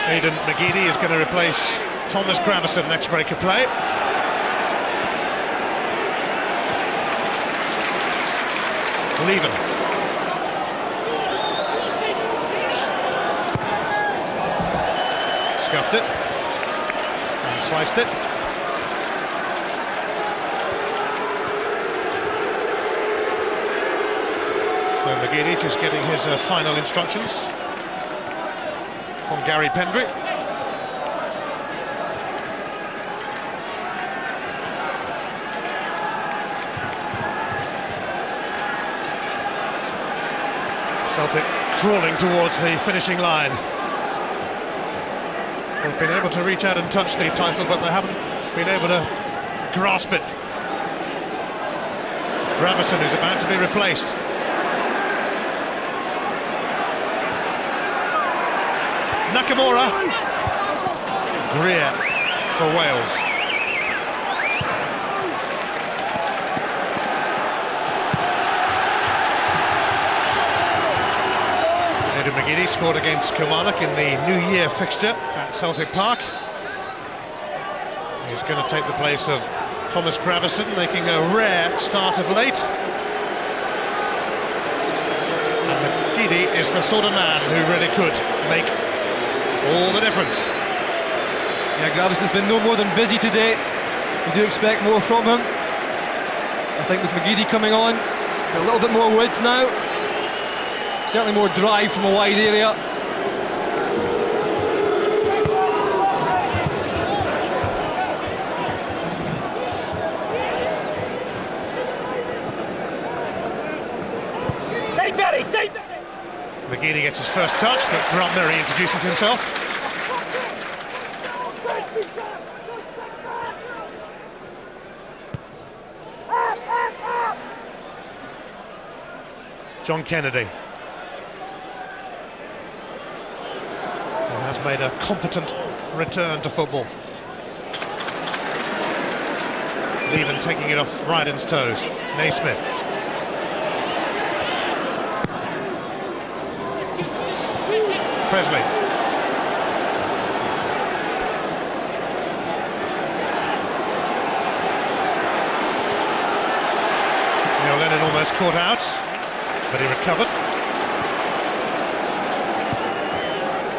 Aidan McGeady is going to replace Thomas Gravison next break of play. Leven. Scuffed it and sliced it. So McGeady just getting his final instructions from Gary Pendry. Celtic crawling towards the finishing line. They've been able to reach out and touch the title, but they haven't been able to grasp it. Gravison is about to be replaced. Nakamura. Greer for Wales. Aidan McGeady scored against Kilmarnock in the New Year fixture at Celtic Park. He's going to take the place of Thomas Gravison, making a rare start of late. And McGeady is the sort of man who really could make all the difference. Yeah, Gravison's been no more than busy today. We do expect more from him. I think with McGeady coming on, a little bit more width now. Certainly more drive from a wide area. McGeady gets his first touch, but Grant Murray introduces himself. John Kennedy, who has made a competent return to football. Leven taking it off Ryden's toes. Naismith. Presley. Neil Lennon almost caught out, but he recovered.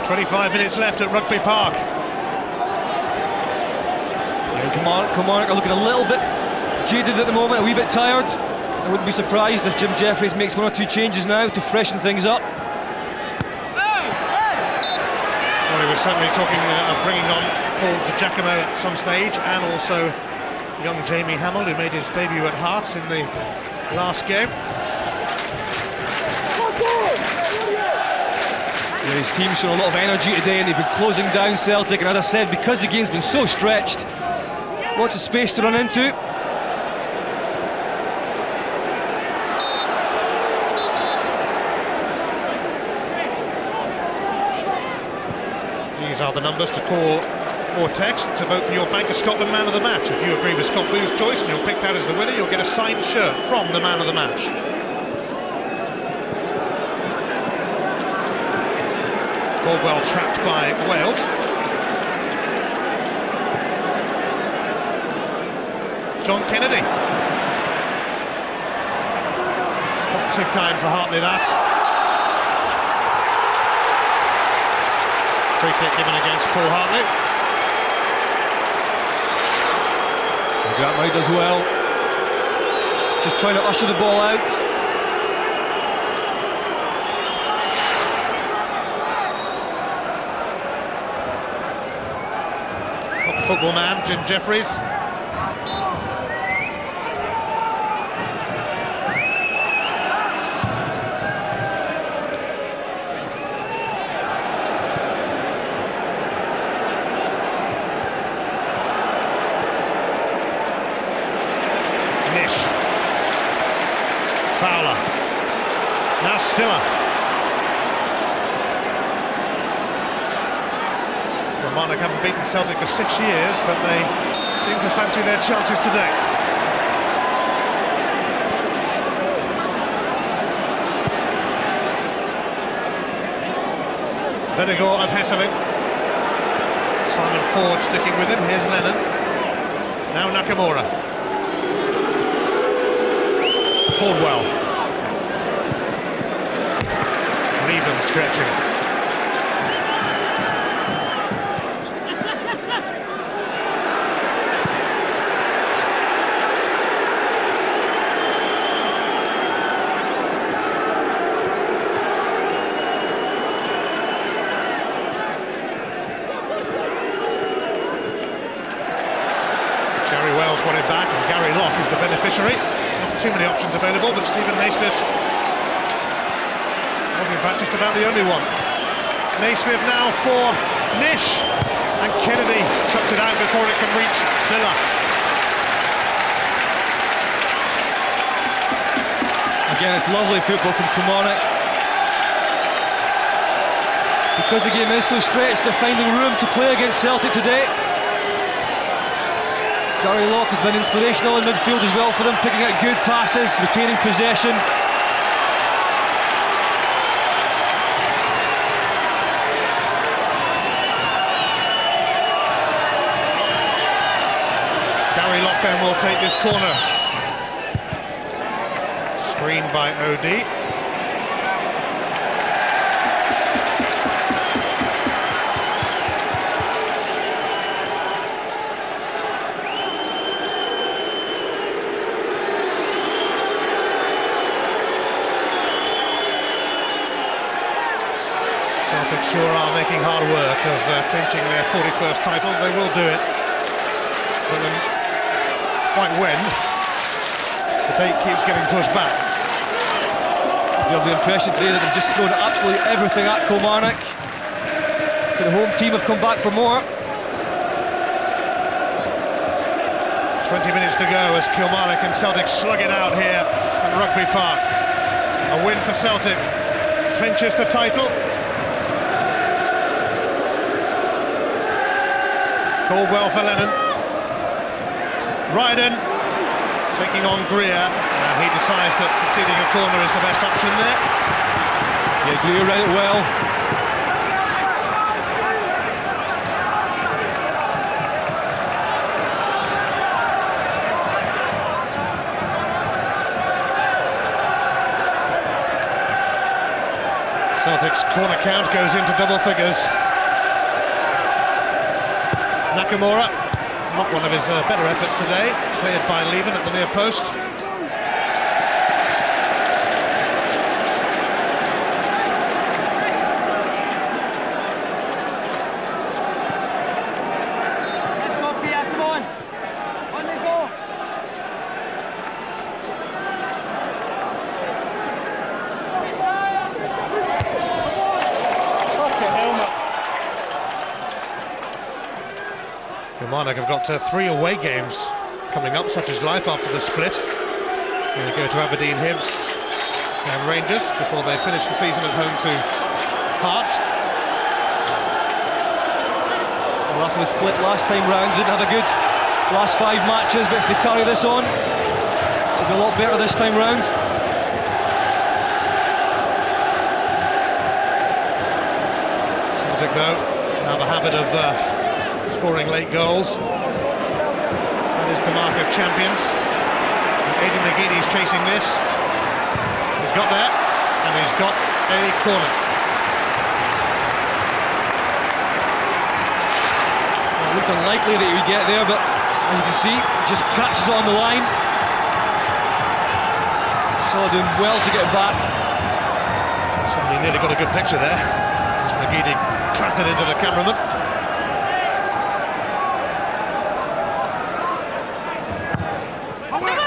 25 minutes left at Rugby Park. Yeah, Kilmarnock are looking a little bit jaded at the moment, a wee bit tired. I wouldn't be surprised if Jim Jeffries makes one or two changes now to freshen things up. Well, he was certainly talking of bringing on Paul DiGiacomo at some stage, and also young Jamie Hamill, who made his debut at Hearts in the last game. Yeah, his team's shown a lot of energy today, and they've been closing down Celtic, and as I said, because the game's been so stretched, lots of space to run into. These are the numbers to call or text to vote for your Bank of Scotland Man of the Match. If you agree with Scott Booth's choice and you're picked out as the winner, you'll get a signed shirt from the Man of the Match. Caldwell trapped by Wales. John Kennedy. It's not too kind for Hartley, that. Free kick given against Paul Hartley. Grant Murray does well. Just trying to usher the ball out. Football man, Jim Jeffries. Nish. Fowler. Now Silla. Kilmarnock haven't beaten Celtic for 6 years, but they seem to fancy their chances today. Venegor of Hesselin. Simon Ford sticking with him. Here's Lennon. Now Nakamura. Caldwell. Leven stretching. Gary Wells wanted back, and Gary Locke is the beneficiary. Not too many options available, but Stephen Naismith was in fact just about the only one. Naismith now for Nish, and Kennedy cuts it out before it can reach Silla. Again, it's lovely football from Kilmarnock. Because the game is so stretched, they're finding room to play against Celtic today. Gary Locke has been inspirational in midfield as well for them, picking out good passes, retaining possession. Gary Locke then will take this corner. Screened by OD. Celtic sure are making hard work of clinching their 41st title. They will do it. But then, quite when, the date keeps getting pushed back. You have the impression today that they've just thrown absolutely everything at Kilmarnock. The home team have come back for more. 20 minutes to go as Kilmarnock and Celtic slug it out here at Rugby Park. A win for Celtic clinches the title. Caldwell for Lennon. Ryden taking on Greer, and he decides that conceding a corner is the best option there. Yeah, Greer read it well. Celtic's corner count goes into double figures. Nakamura, not one of his better efforts today, cleared by Leven at the near post. Let's go, Pierre, come on! On they go! Fucking helmet! Kilmarnock have got 3 away games coming up, such as life after the split. They go to Aberdeen, Hibs and Rangers before they finish the season at home to Hearts. Well, after the split last time round, didn't have a good last 5 matches, but if they carry this on, they'll be a lot better this time round. Celtic, though, have a habit of scoring late goals. That is the mark of champions. Aidan McGeady's chasing this. He's got that, and he's got a corner. Well, it looked unlikely that he would get there, but as you can see, he just catches it on the line. So doing well to get back. Somebody nearly got a good picture there. As McGeady clattered into the cameraman.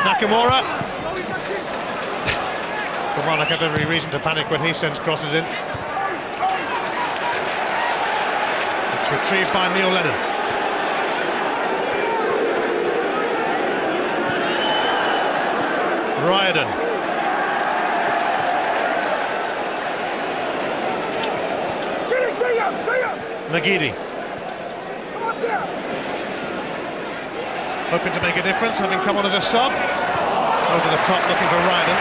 Nakamura. Kilmarnock have every reason to panic when he sends crosses in. It's retrieved by Neil Lennon. Ryden. McGeady. Hoping to make a difference, having come on as a sub. Over the top, looking for Ryden.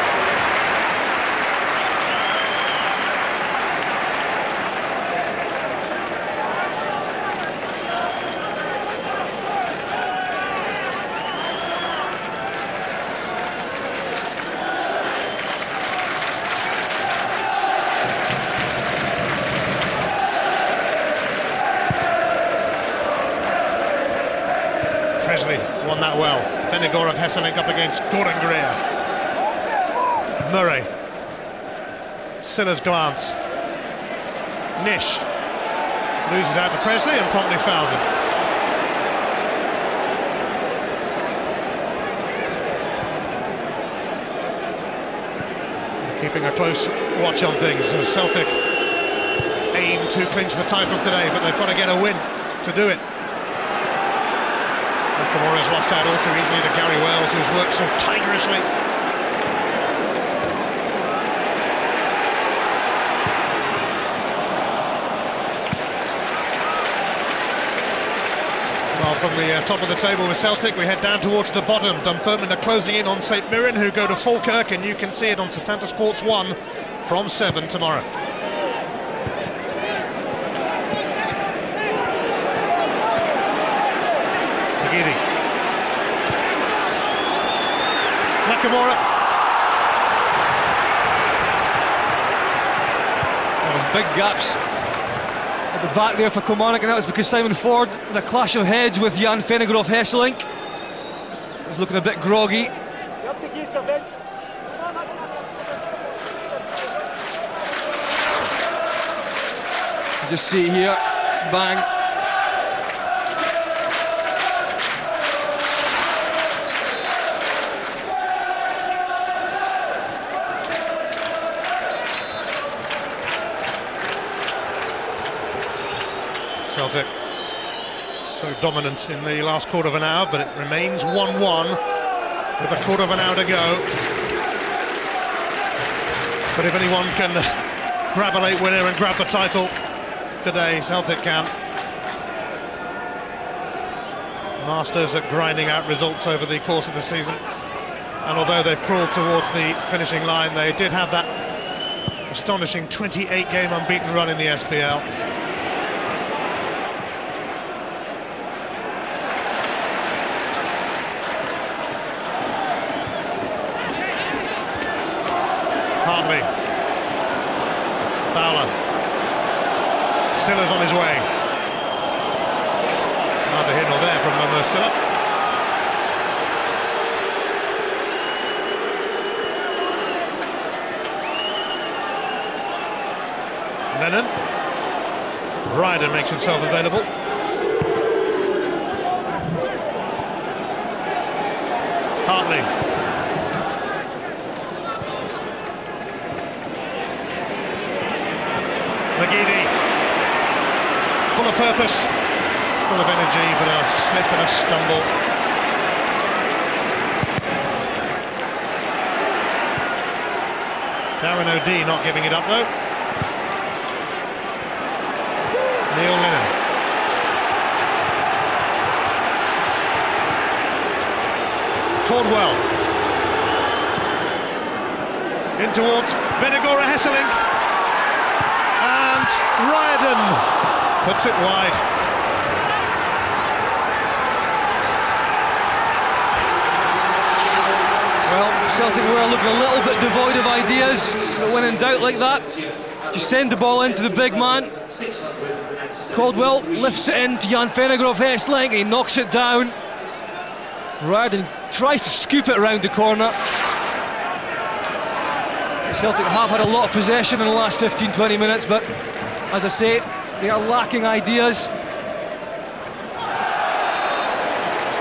Presley won that well. Venegor of Hesselink up against Gordon Greer. Murray. Silla's glance. Nish loses out to Presley and promptly fouls him. Keeping a close watch on things as Celtic aim to clinch the title today, but they've got to get a win to do it. Nakamura's lost out all too easily to Gary Wells, who's worked so tigerishly. Well, from the top of the table with Celtic, we head down towards the bottom. Dunfermline are closing in on St Mirren, who go to Falkirk, and you can see it on Setanta Sports 1 from 7 tomorrow. Tagiri. Nakamura. Big gaps at the back there for Kilmarnock, and that was because Simon Ford, in a clash of heads with Jan Vennegroff Hesselink, was looking a bit groggy. You just see it here, bang. Celtic so dominant in the last quarter of an hour, but it remains 1-1 with a quarter of an hour to go. But if anyone can grab a late winner and grab the title today, Celtic can. Masters at grinding out results over the course of the season, and although they've crawled towards the finishing line, they did have that astonishing 28-game unbeaten run in the SPL. Hartley, Fowler, Silla's on his way. Neither here nor there from Momo Silla. Lennon, Ryder makes himself available. Hartley. McGeady, full of purpose, full of energy, but a slip and a stumble. Darren O'Dea not giving it up though. Neil Lennon. Caldwell. In towards Benegora Hesselink. And Ryden puts it wide. Well, Celtic were looking a little bit devoid of ideas, but when in doubt like that, just send the ball into the big man. Caldwell lifts it into Jan Vennegroff Hesselink, and he knocks it down. Ryden tries to scoop it around the corner. Celtic have had a lot of possession in the last 15-20 minutes, but as I say, they are lacking ideas.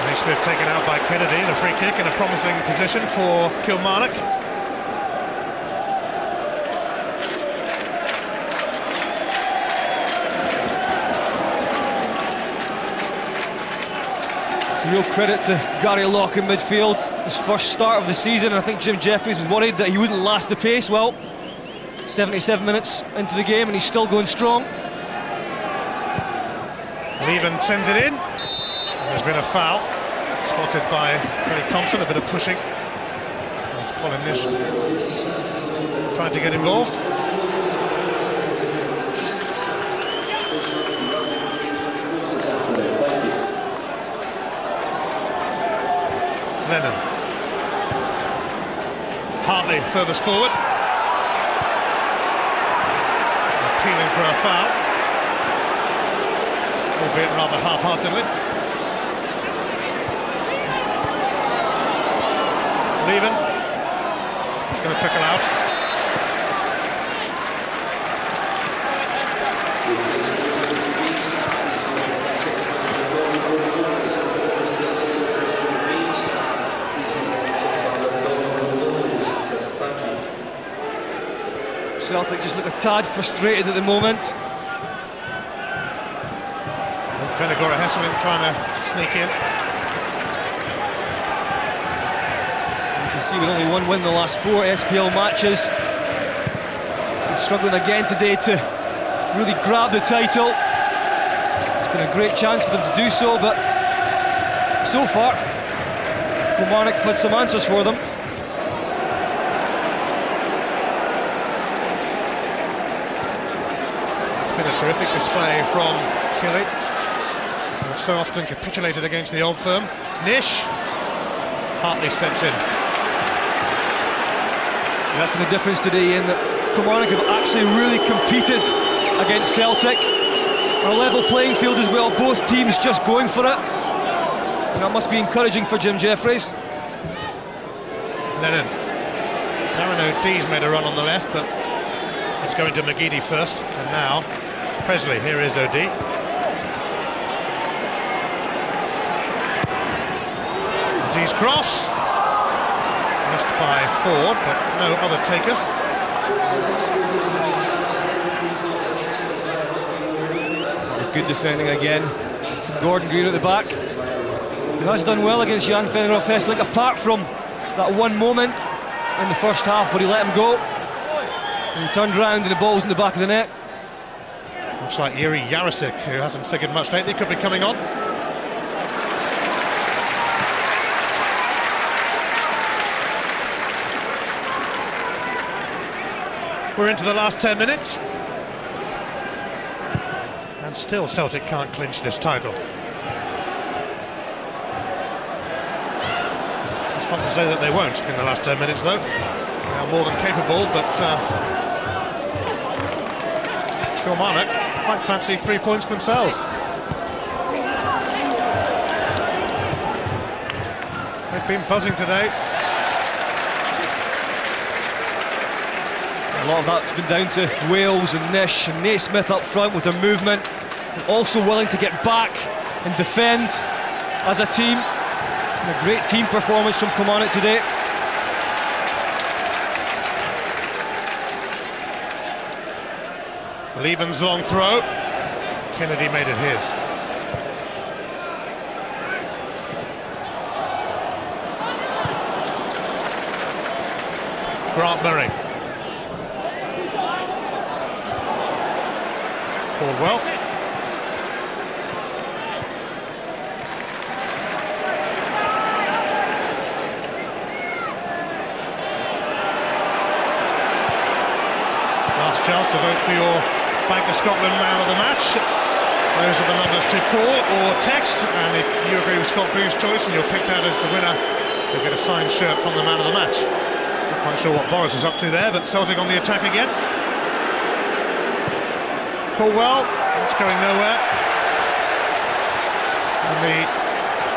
Naismith taken out by Kennedy, and a free kick in a promising position for Kilmarnock. It's a real credit to Gary Locke in midfield. His first start of the season, and I think Jim Jeffries was worried that he wouldn't last the pace. Well, 77 minutes into the game and he's still going strong. Leven sends it in. There's been a foul spotted by Craig Thompson, a bit of pushing. As Colin Nish trying to get involved. Lennon. Hartley furthest forward. Appealing for a foul, albeit rather half-heartedly. Leven. He's going to trickle out. Celtic just look a tad frustrated at the moment. Venegora Hesselink trying to sneak in. You can see with only one win in the last 4 SPL matches. They're struggling again today to really grab the title. It's been a great chance for them to do so, but So far, Kilmarnock have had some answers for them. It's been a terrific display from Killy. They've so often capitulated against the old firm. Nish. Hartley steps in. And that's been the difference today, in that Kilmarnock have actually really competed against Celtic. On a level playing field as well, both teams just going for it. And that must be encouraging for Jim Jeffries. Lennon. Darren O'Dee's made a run on the left, but it's going to McGeady first. And now, Presley. Here is O'Dee. O'Dee's cross. Missed by Ford, but no other takers. It's good defending again. Gordon Greer at the back. He has done well against Jan Fenneroff Hesselink, apart from that one moment in the first half where he let him go. And he turned round and the ball was in the back of the net. Looks like Yuri Jarosik, who hasn't figured much lately, could be coming on. We're into the last 10 minutes. And still Celtic can't clinch this title. That's not to say that they won't in the last 10 minutes, though. They are more than capable, but Kilmarnock might fancy 3 points themselves. They've been buzzing today. A lot of that's been down to Wales and Nish and Naismith up front with their movement, and also willing to get back and defend as a team. It's been a great team performance from Kilmarnock today. Leven's long throw. Kennedy made it his. Grant Murray. Caldwell. Last chance to vote for your Bank of Scotland man of the match. Those are the numbers to call or text, and if you agree with Scott Booth's choice and you're picked out as the winner, you'll get a signed shirt from the man of the match. Not quite sure what Boris is up to there, but Celtic on the attack again. Caldwell, it's going nowhere. And the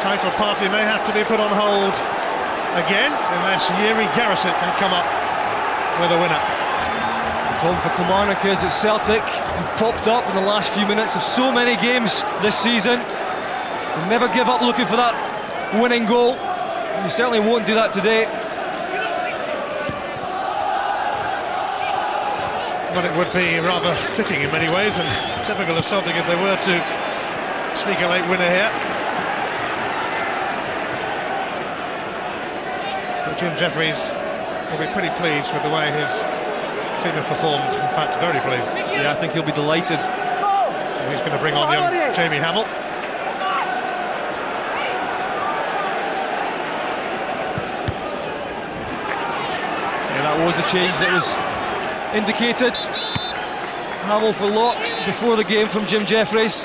title party may have to be put on hold again, unless Yuri Jarosik can come up with a winner. The problem for Kilmarnock is that Celtic have popped up in the last few minutes of so many games this season. They never give up looking for that winning goal, and you certainly won't do that today. But it would be rather fitting in many ways, and typical of Celtic if they were to sneak a late winner here. But Jim Jeffries will be pretty pleased with the way his team have performed. In fact, very pleased. Yeah, I think he'll be delighted. And he's going to bring on young Jamie Hamill. Yeah, that was the change that was indicated. Hamill for lock before the game from Jim Jeffries.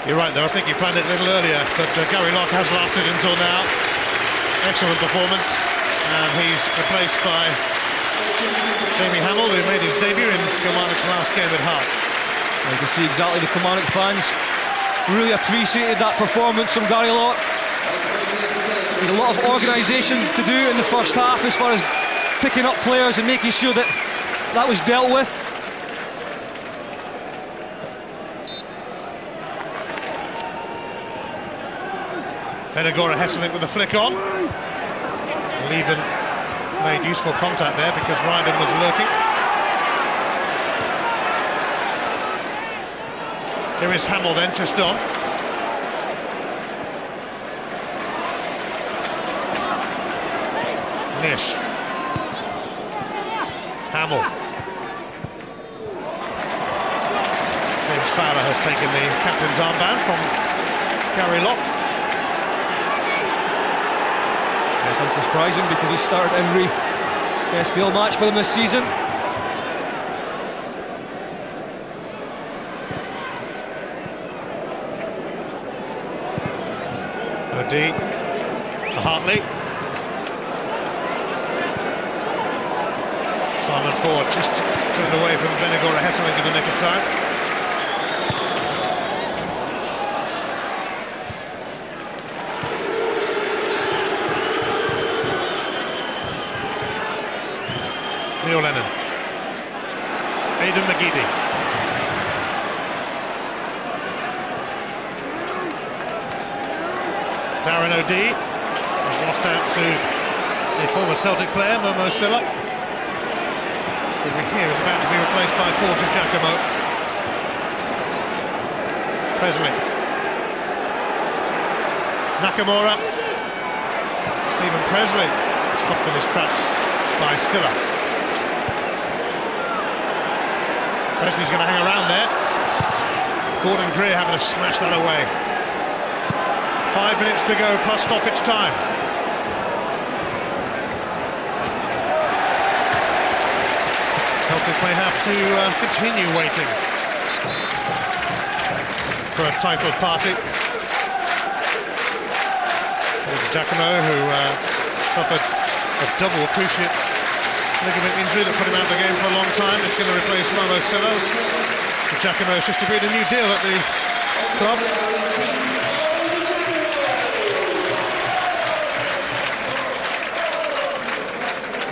You're right there, I think he planned it a little earlier, but Gary Locke has lasted until now. Excellent performance, and he's replaced by Jamie Hamill, who made his debut in Kilmarnock's last game at Hart. You can see exactly the Kilmarnock fans really appreciated that performance from Gary Locke. There's a lot of organisation to do in the first half as far as picking up players and making sure that that was dealt with. Venagora Hesselink with a flick on. Leven made useful contact there because Ryden was lurking. Here is Hamill then, just on. Nish. Hamill. James Fowler has taken the captain's armband from Gary Locke. It's unsurprising because he started every SPL match for them this season. O'D to Hartley. Simon Ford just turned away from Benegora Hesseling in the nick of time. Neil Lennon. Aidan McGeady. Darren O'D has lost out to the former Celtic player, Momo Silla. Here is about to be replaced by Paul Giacomo. Presley. Nakamura. Stephen Presley stopped in his tracks by Silla. Presley's going to hang around there. Gordon Greer having to smash that away. 5 minutes to go plus stoppage time. Celtic may have to continue waiting for a title party. There's Giacomo, who suffered a double cruciate ligament injury that put him out of the game for a long time. It's going to replace Momo Silla. Giacomo's just agreed a new deal at the club.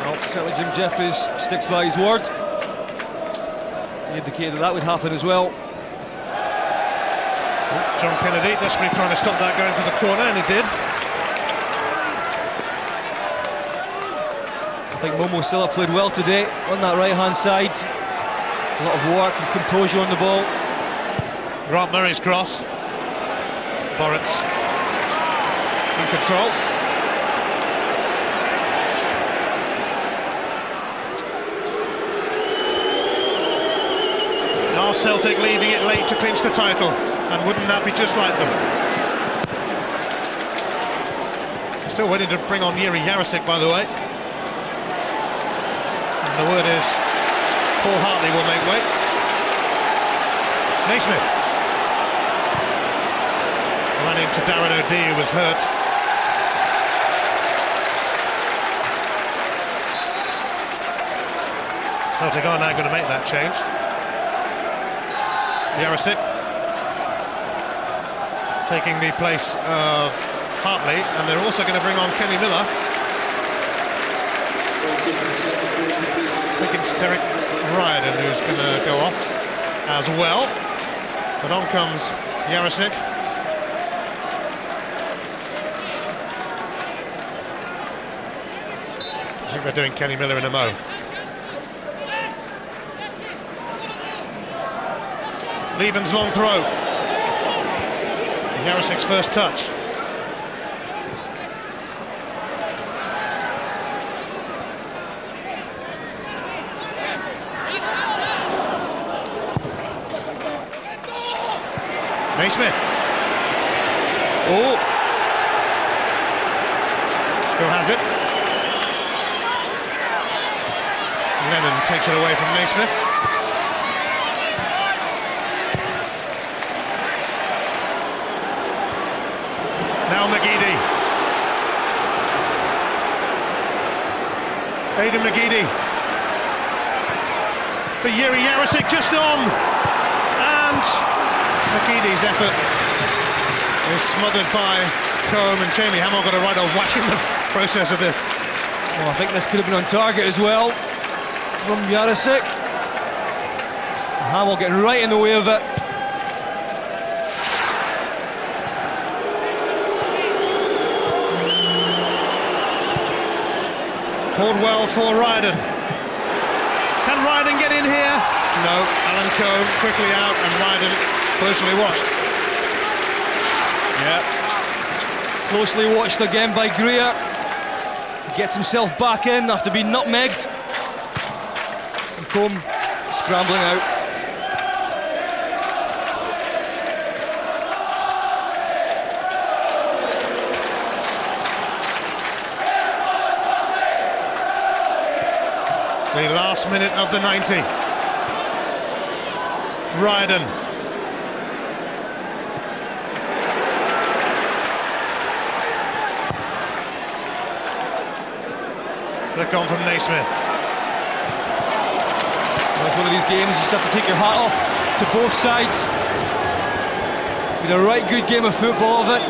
Well, certainly Jim Jeffries sticks by his word. He indicated that would happen as well. John Kennedy desperately trying to stop that going for the corner, and he did. I think Momo Silla played well today on that right-hand side. A lot of work and composure on the ball. Grant Murray's cross. Boritz in control. Are Celtic leaving it late to clinch the title? And wouldn't that be just like them? Still waiting to bring on Jiri Jarosik, by the way. And the word is Paul Hartley will make way. Naismith ran into Darren O'D, who was hurt. Celtic are now going to make that change. Jarosik taking the place of Hartley, and they're also going to bring on Kenny Miller. I think it's Derek Riordan who's going to go off as well. But on comes Jarosik. I think they're doing Kenny Miller in a mo. Leven's long throw. Jarosik's first touch. Naismith. Oh. Still has it. Lennon takes it away from Naismith. Now McGeady. Aidan McGeady. But Jiri Jarosik just on. And McGeady's effort is smothered by Combe, and Jamie Hamill got a right of whack in the process of this. Well, I think this could have been on target as well from Jarosik. Hamill getting right in the way of it. Called well for Riordan. Can Riordan get in here? No. Alan Combe quickly out, and Riordan closely watched. Yeah. Closely watched again by Greer. He gets himself back in after being nutmegged. And Combe scrambling out. The last minute of the 90. Ryden. Flick on from Naismith. Well, it's one of these games you just have to take your hat off to both sides. Been a right good game of football of it.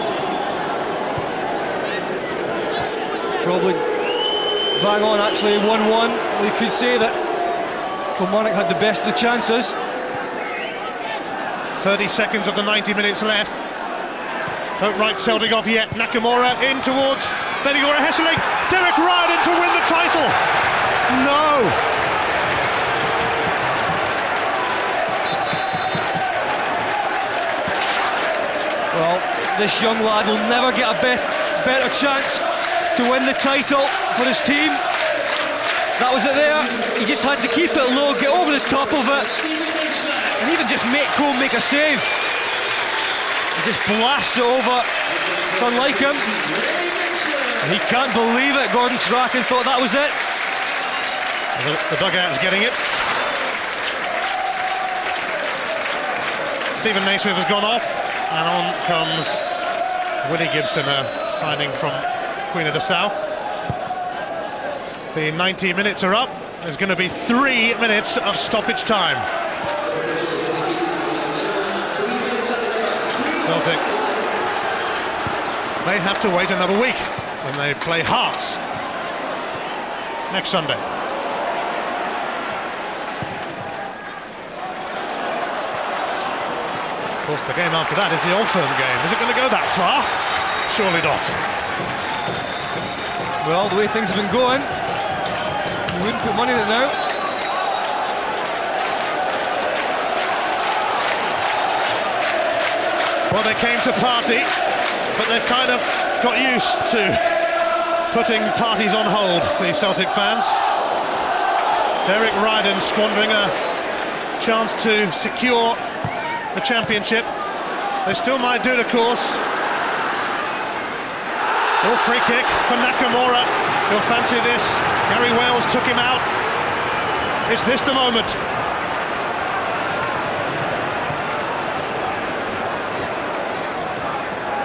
Probably bang on actually 1-1. We could say that Kilmarnock had the best of the chances. 30 seconds of the 90 minutes left. Don't write Celtic off yet. Nakamura in towards Benigora Hesseling. Derek Ryden to win the title. No. Well, this young lad will never get a better chance to win the title for his team. That was it there. He just had to keep it low, get over the top of it, and even just make a save. He just blasts it over. It's unlike him. And he can't believe it. Gordon Strachan thought that was it. The dugout's getting it. Stephen Naismith has gone off, and on comes Willie Gibson, a signing from Queen of the South. The 90 minutes are up. There's going to be 3 minutes of stoppage time. Celtic may have to wait another week when they play Hearts next Sunday. Of course, the game after that is the Old Firm game. Is it going to go that far? Surely not. Well, the way things have been going, you wouldn't put money in it now. Well, they came to party, but they've kind of got used to putting parties on hold, the Celtic fans. Derek Ryden squandering a chance to secure the championship. They still might do it, of course. Oh, free kick for Nakamura. He'll fancy this. Gary Wales took him out. Is this the moment?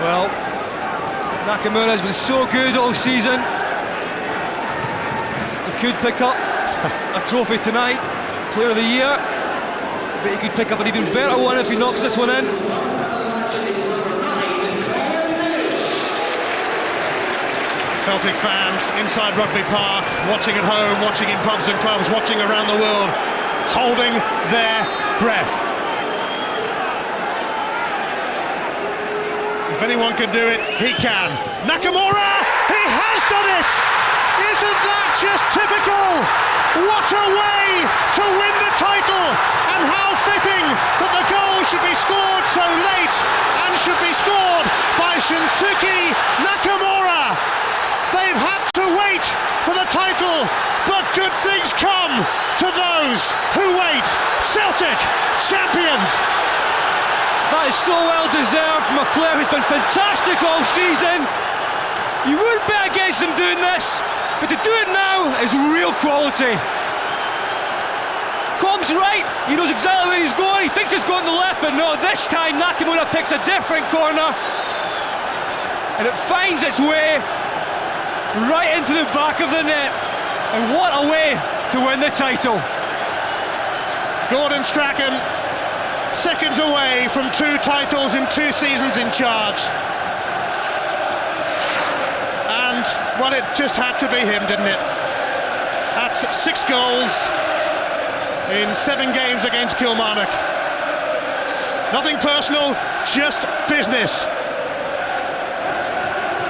Well, Nakamura has been so good all season. He could pick up a trophy tonight, Player of the Year, but he could pick up an even better one if he knocks this one in. Celtic fans inside Rugby Park, watching at home, watching in pubs and clubs, watching around the world, holding their breath. If anyone can do it, he can. Nakamura, he has done it! Isn't that just typical? What a way to win the title! And how fitting that the goal should be scored so late and should be scored by Shinsuke Nakamura. They've had to wait for the title, but good things come to those who wait. Celtic, champions! That is so well deserved from a player who's been fantastic all season. You wouldn't bet against him doing this, but to do it now is real quality. Combs right, he knows exactly where he's going, he thinks he's going to the left, but no, this time Nakamura picks a different corner, and it finds its way right into the back of the net, and what a way to win the title. Gordon Strachan, seconds away from 2 titles in 2 seasons in charge. And, well, it just had to be him, didn't it? That's 6 goals in 7 games against Kilmarnock. Nothing personal, just business.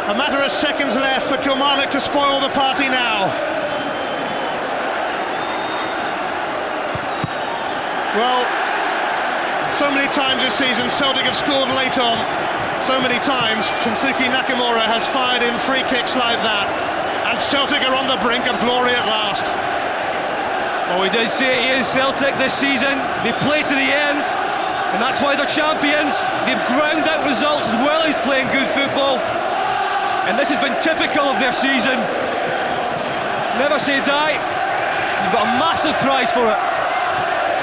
A matter of seconds left for Kilmarnock to spoil the party now. Well, so many times this season Celtic have scored late on. So many times Shinsuke Nakamura has fired in free kicks like that. And Celtic are on the brink of glory at last. Well, we did say it is Celtic this season. They played to the end, and that's why they're champions. They've ground out results as well as playing good football. And this has been typical of their season. Never say die. You've got a massive prize for it.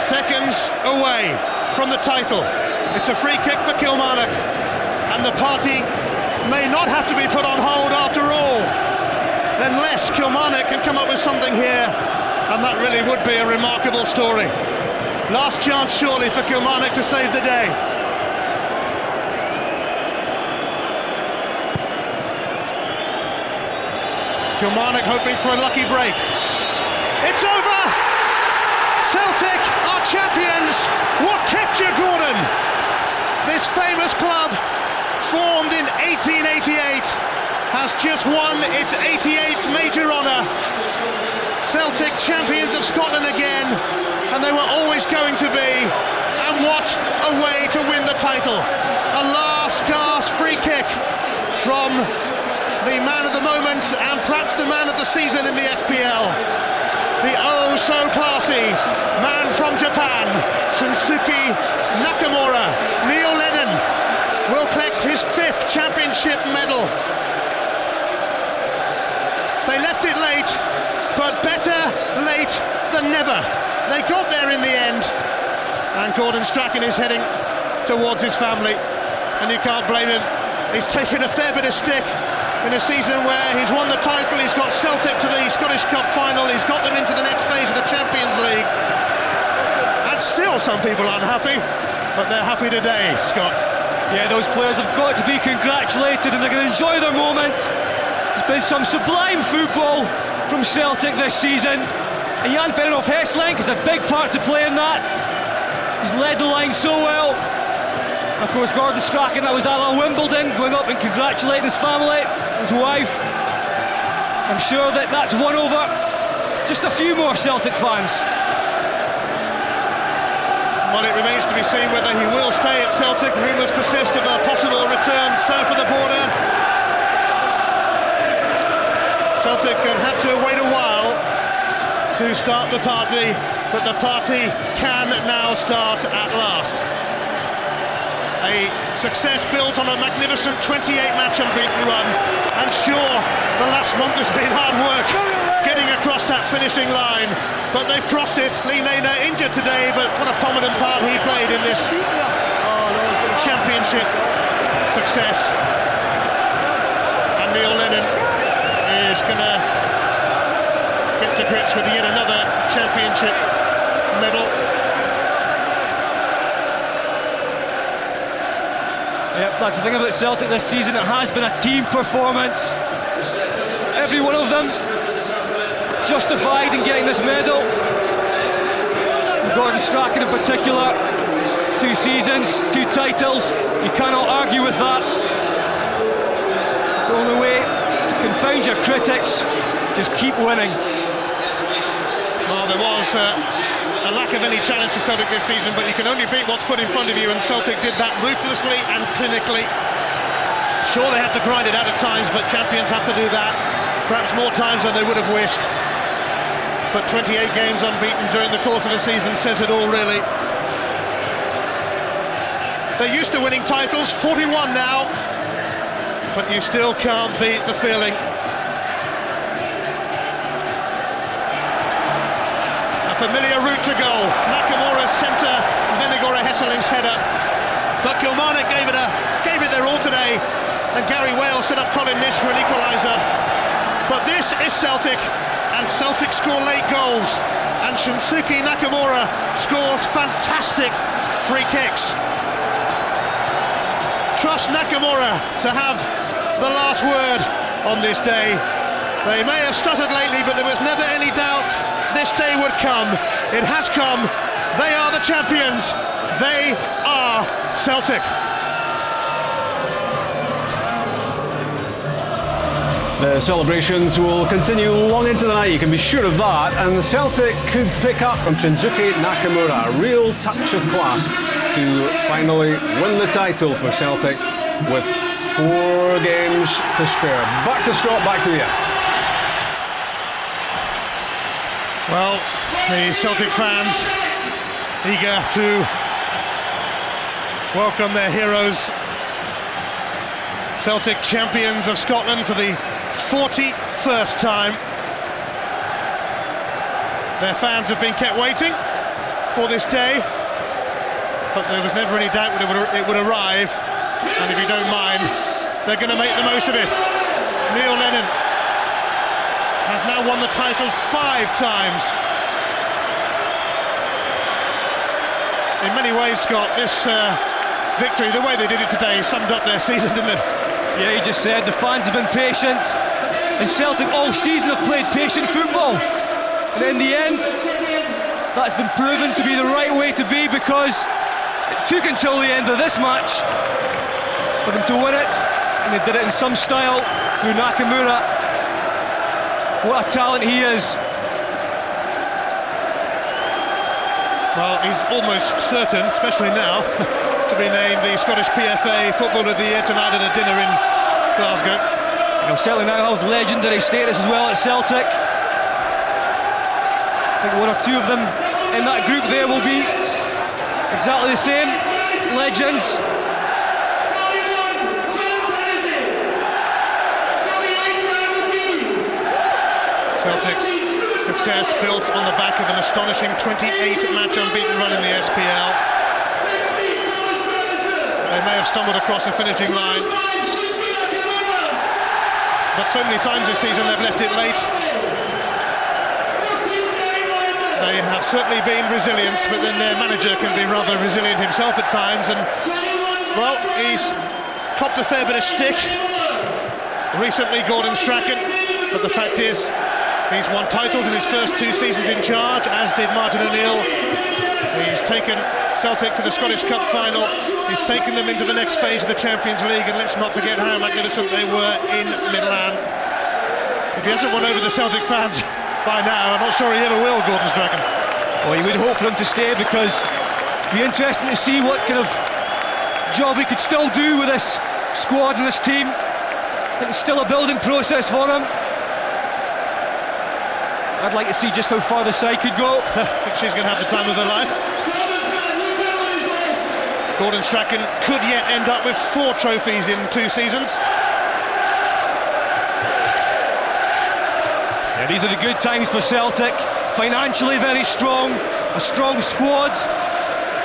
Seconds away from the title. It's a free kick for Kilmarnock, and the party may not have to be put on hold after all, unless Kilmarnock can come up with something here, and that really would be a remarkable story. Last chance surely for Kilmarnock to save the day. Kilmarnock hoping for a lucky break. It's over! Celtic are champions! What kept you, Gordon? This famous club, formed in 1888, has just won its 88th major honour. Celtic champions of Scotland again, and they were always going to be. And what a way to win the title. A last-gasp free kick from the man of the moment and perhaps the man of the season in the SPL. The oh-so-classy man from Japan, Shinsuke Nakamura. Neil Lennon will collect his 5th championship medal. They left it late, but better late than never. They got there in the end, and Gordon Strachan is heading towards his family, and you can't blame him. He's taken a fair bit of stick in a season where he's won the title, he's got Celtic to the Scottish Cup final, he's got them into the next phase of the Champions League. And still some people aren't happy, but they're happy today, Scott. Yeah, those players have got to be congratulated, and they're going to enjoy their moment. There's been some sublime football from Celtic this season, and Jan Ferdinand Hesselink has a big part to play in that. He's led the line so well. Of course, Gordon Strachan, that was a la Wimbledon, going up and congratulating his family, his wife. I'm sure that that's won over just a few more Celtic fans. Well, it remains to be seen whether he will stay at Celtic. Rumours persist of a possible return south of the border. Celtic have had to wait a while to start the party, but the party can now start at last. A success built on a magnificent 28-match unbeaten run, and sure, the last month has been hard work getting across that finishing line, but they've crossed it. Lee Naylor injured today, but what a prominent part he played in this championship success. And Neil Lennon is going to get to grips with yet another championship medal. Yep, that's the thing about Celtic this season. It has been a team performance. Every one of them justified in getting this medal. Gordon Strachan in particular, 2 seasons, 2 titles. You cannot argue with that. It's the only way to confound your critics. Just keep winning. Well, there was a lack of any challenge to Celtic this season, but you can only beat what's put in front of you, and Celtic did that ruthlessly and clinically. Sure, they had to grind it out at times, but champions have to do that perhaps more times than they would have wished. But 28 games unbeaten during the course of the season says it all, really. They're used to winning titles, 41 now, but you still can't beat the feeling. Familiar route to goal. Nakamura's centre, Venegora Hesselink's header. But Kilmarnock gave it their all today, and Gary Wales set up Colin Nish for an equaliser. But this is Celtic, and Celtic score late goals, and Shinsuke Nakamura scores fantastic free kicks. Trust Nakamura to have the last word on this day. They may have stuttered lately, but there was never any doubt this day would come. It has come. They are the champions. They are Celtic. The celebrations will continue long into the night, you can be sure of that, and Celtic could pick up from Shinsuke Nakamura a real touch of class to finally win the title for Celtic with 4 games to spare. Back to Scott, back to you. Well, the Celtic fans eager to welcome their heroes. Celtic champions of Scotland for the 41st time. Their fans have been kept waiting for this day, but there was never any doubt it would arrive, and if you don't mind, they're going to make the most of it. Neil Lennon has now won the title 5 times. In many ways, Scott, this victory, the way they did it today, summed up their season, didn't it? Yeah, you just said the fans have been patient, and Celtic all season have played patient football, and in the end that's been proven to be the right way to be, because it took until the end of this match for them to win it, and they did it in some style through Nakamura. What a talent he is. Well, he's almost certain, especially now, to be named the Scottish PFA Footballer of the Year tonight at a dinner in Glasgow. You know, Celtic now have legendary status as well at Celtic. I think 1 or 2 of them in that group there will be exactly the same legends. Celtic's success built on the back of an astonishing 28-match unbeaten run in the SPL. They may have stumbled across the finishing line, but so many times this season they've left it late. They have certainly been resilient, but then their manager can be rather resilient himself at times, and well, he's copped a fair bit of stick recently, Gordon Strachan, but the fact is he's won titles in his first 2 seasons in charge, as did Martin O'Neill. He's taken Celtic to the Scottish Cup final, he's taken them into the next phase of the Champions League, and let's not forget how magnificent they were in Midland. If he hasn't won over the Celtic fans by now, I'm not sure he ever will, Gordon Strachan. Well, you would hope for him to stay, because it'd be interesting to see what kind of job he could still do with this squad and this team. I think it's still a building process for him. I'd like to see just how far the side could go. I think she's going to have the time of her life. Gordon Strachan could yet end up with 4 trophies in 2 seasons. Yeah, these are the good times for Celtic. Financially very strong, a strong squad.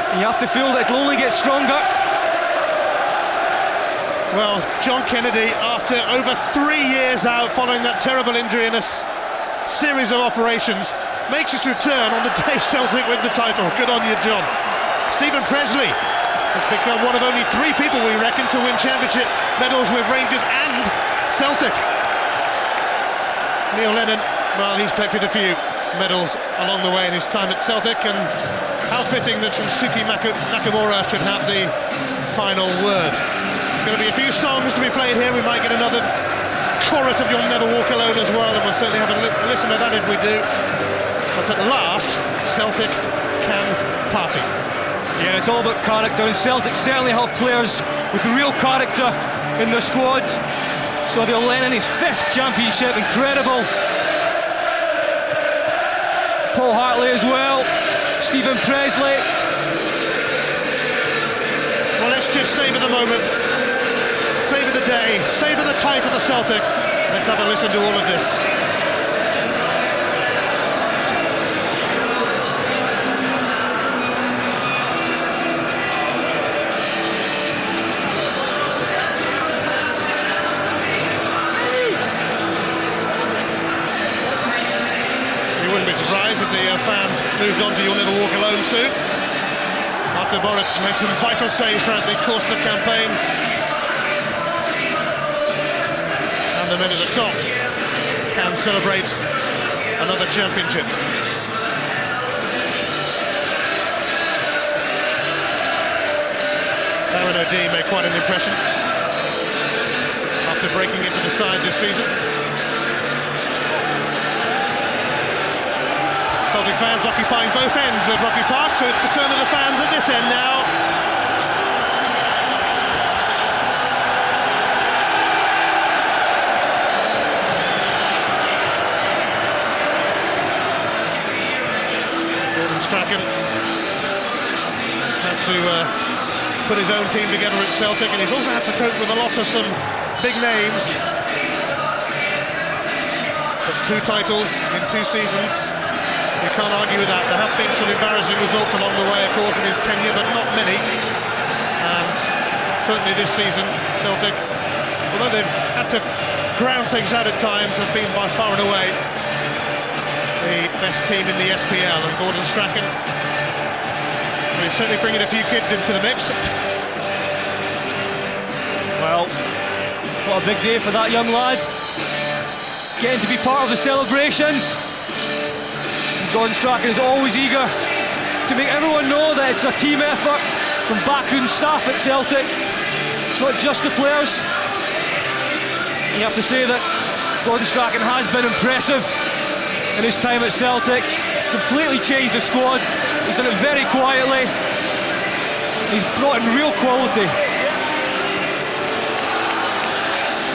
And you have to feel that it'll only get stronger. Well, John Kennedy, after over 3 years out following that terrible injury in a series of operations, makes his return on the day Celtic win the title. Good on you, John. Stephen Presley has become one of only 3 people, we reckon, to win championship medals with Rangers and Celtic. Neil Lennon, well, he's collected a few medals along the way in his time at Celtic, and how fitting that Shinsuke Nakamura should have the final word. There's going to be a few songs to be played here. We might get another chorus of You'll Never Walk Alone as well, and we'll certainly have a listen to that if we do. But at last, Celtic can party. Yeah, it's all about character, and Celtic certainly have players with real character in their squad. So they'll Lennon his 5th championship, incredible. Paul Hartley as well, Stephen Presley. Well, let's just savour the moment, savour the day, savour the title of Celtic. Let's have a listen to all of this. You wouldn't be surprised if the fans moved on to You'll Never Walk Alone soon. Marta Moritz made some vital saves throughout the course of the campaign. And the men at the top can celebrate another championship. Darren O'Dea made quite an impression after breaking into the side this season. Celtic fans occupying both ends of Rugby Park, so it's the turn of the fans at this end now. Gordon Strachan has had to put his own team together at Celtic, and he's also had to cope with the loss of some big names. But 2 titles in 2 seasons. You can't argue with that. There have been some embarrassing results along the way, of course, in his tenure, but not many. And certainly this season, Celtic, although they've had to ground things out at times, have been by far and away the best team in the SPL. And Gordon Strachan, well, he's certainly bringing a few kids into the mix. Well, what a big day for that young lad. Getting to be part of the celebrations. Gordon Strachan is always eager to make everyone know that it's a team effort from backroom staff at Celtic, not just the players. You have to say that Gordon Strachan has been impressive in his time at Celtic. Completely changed the squad. He's done it very quietly. He's brought in real quality.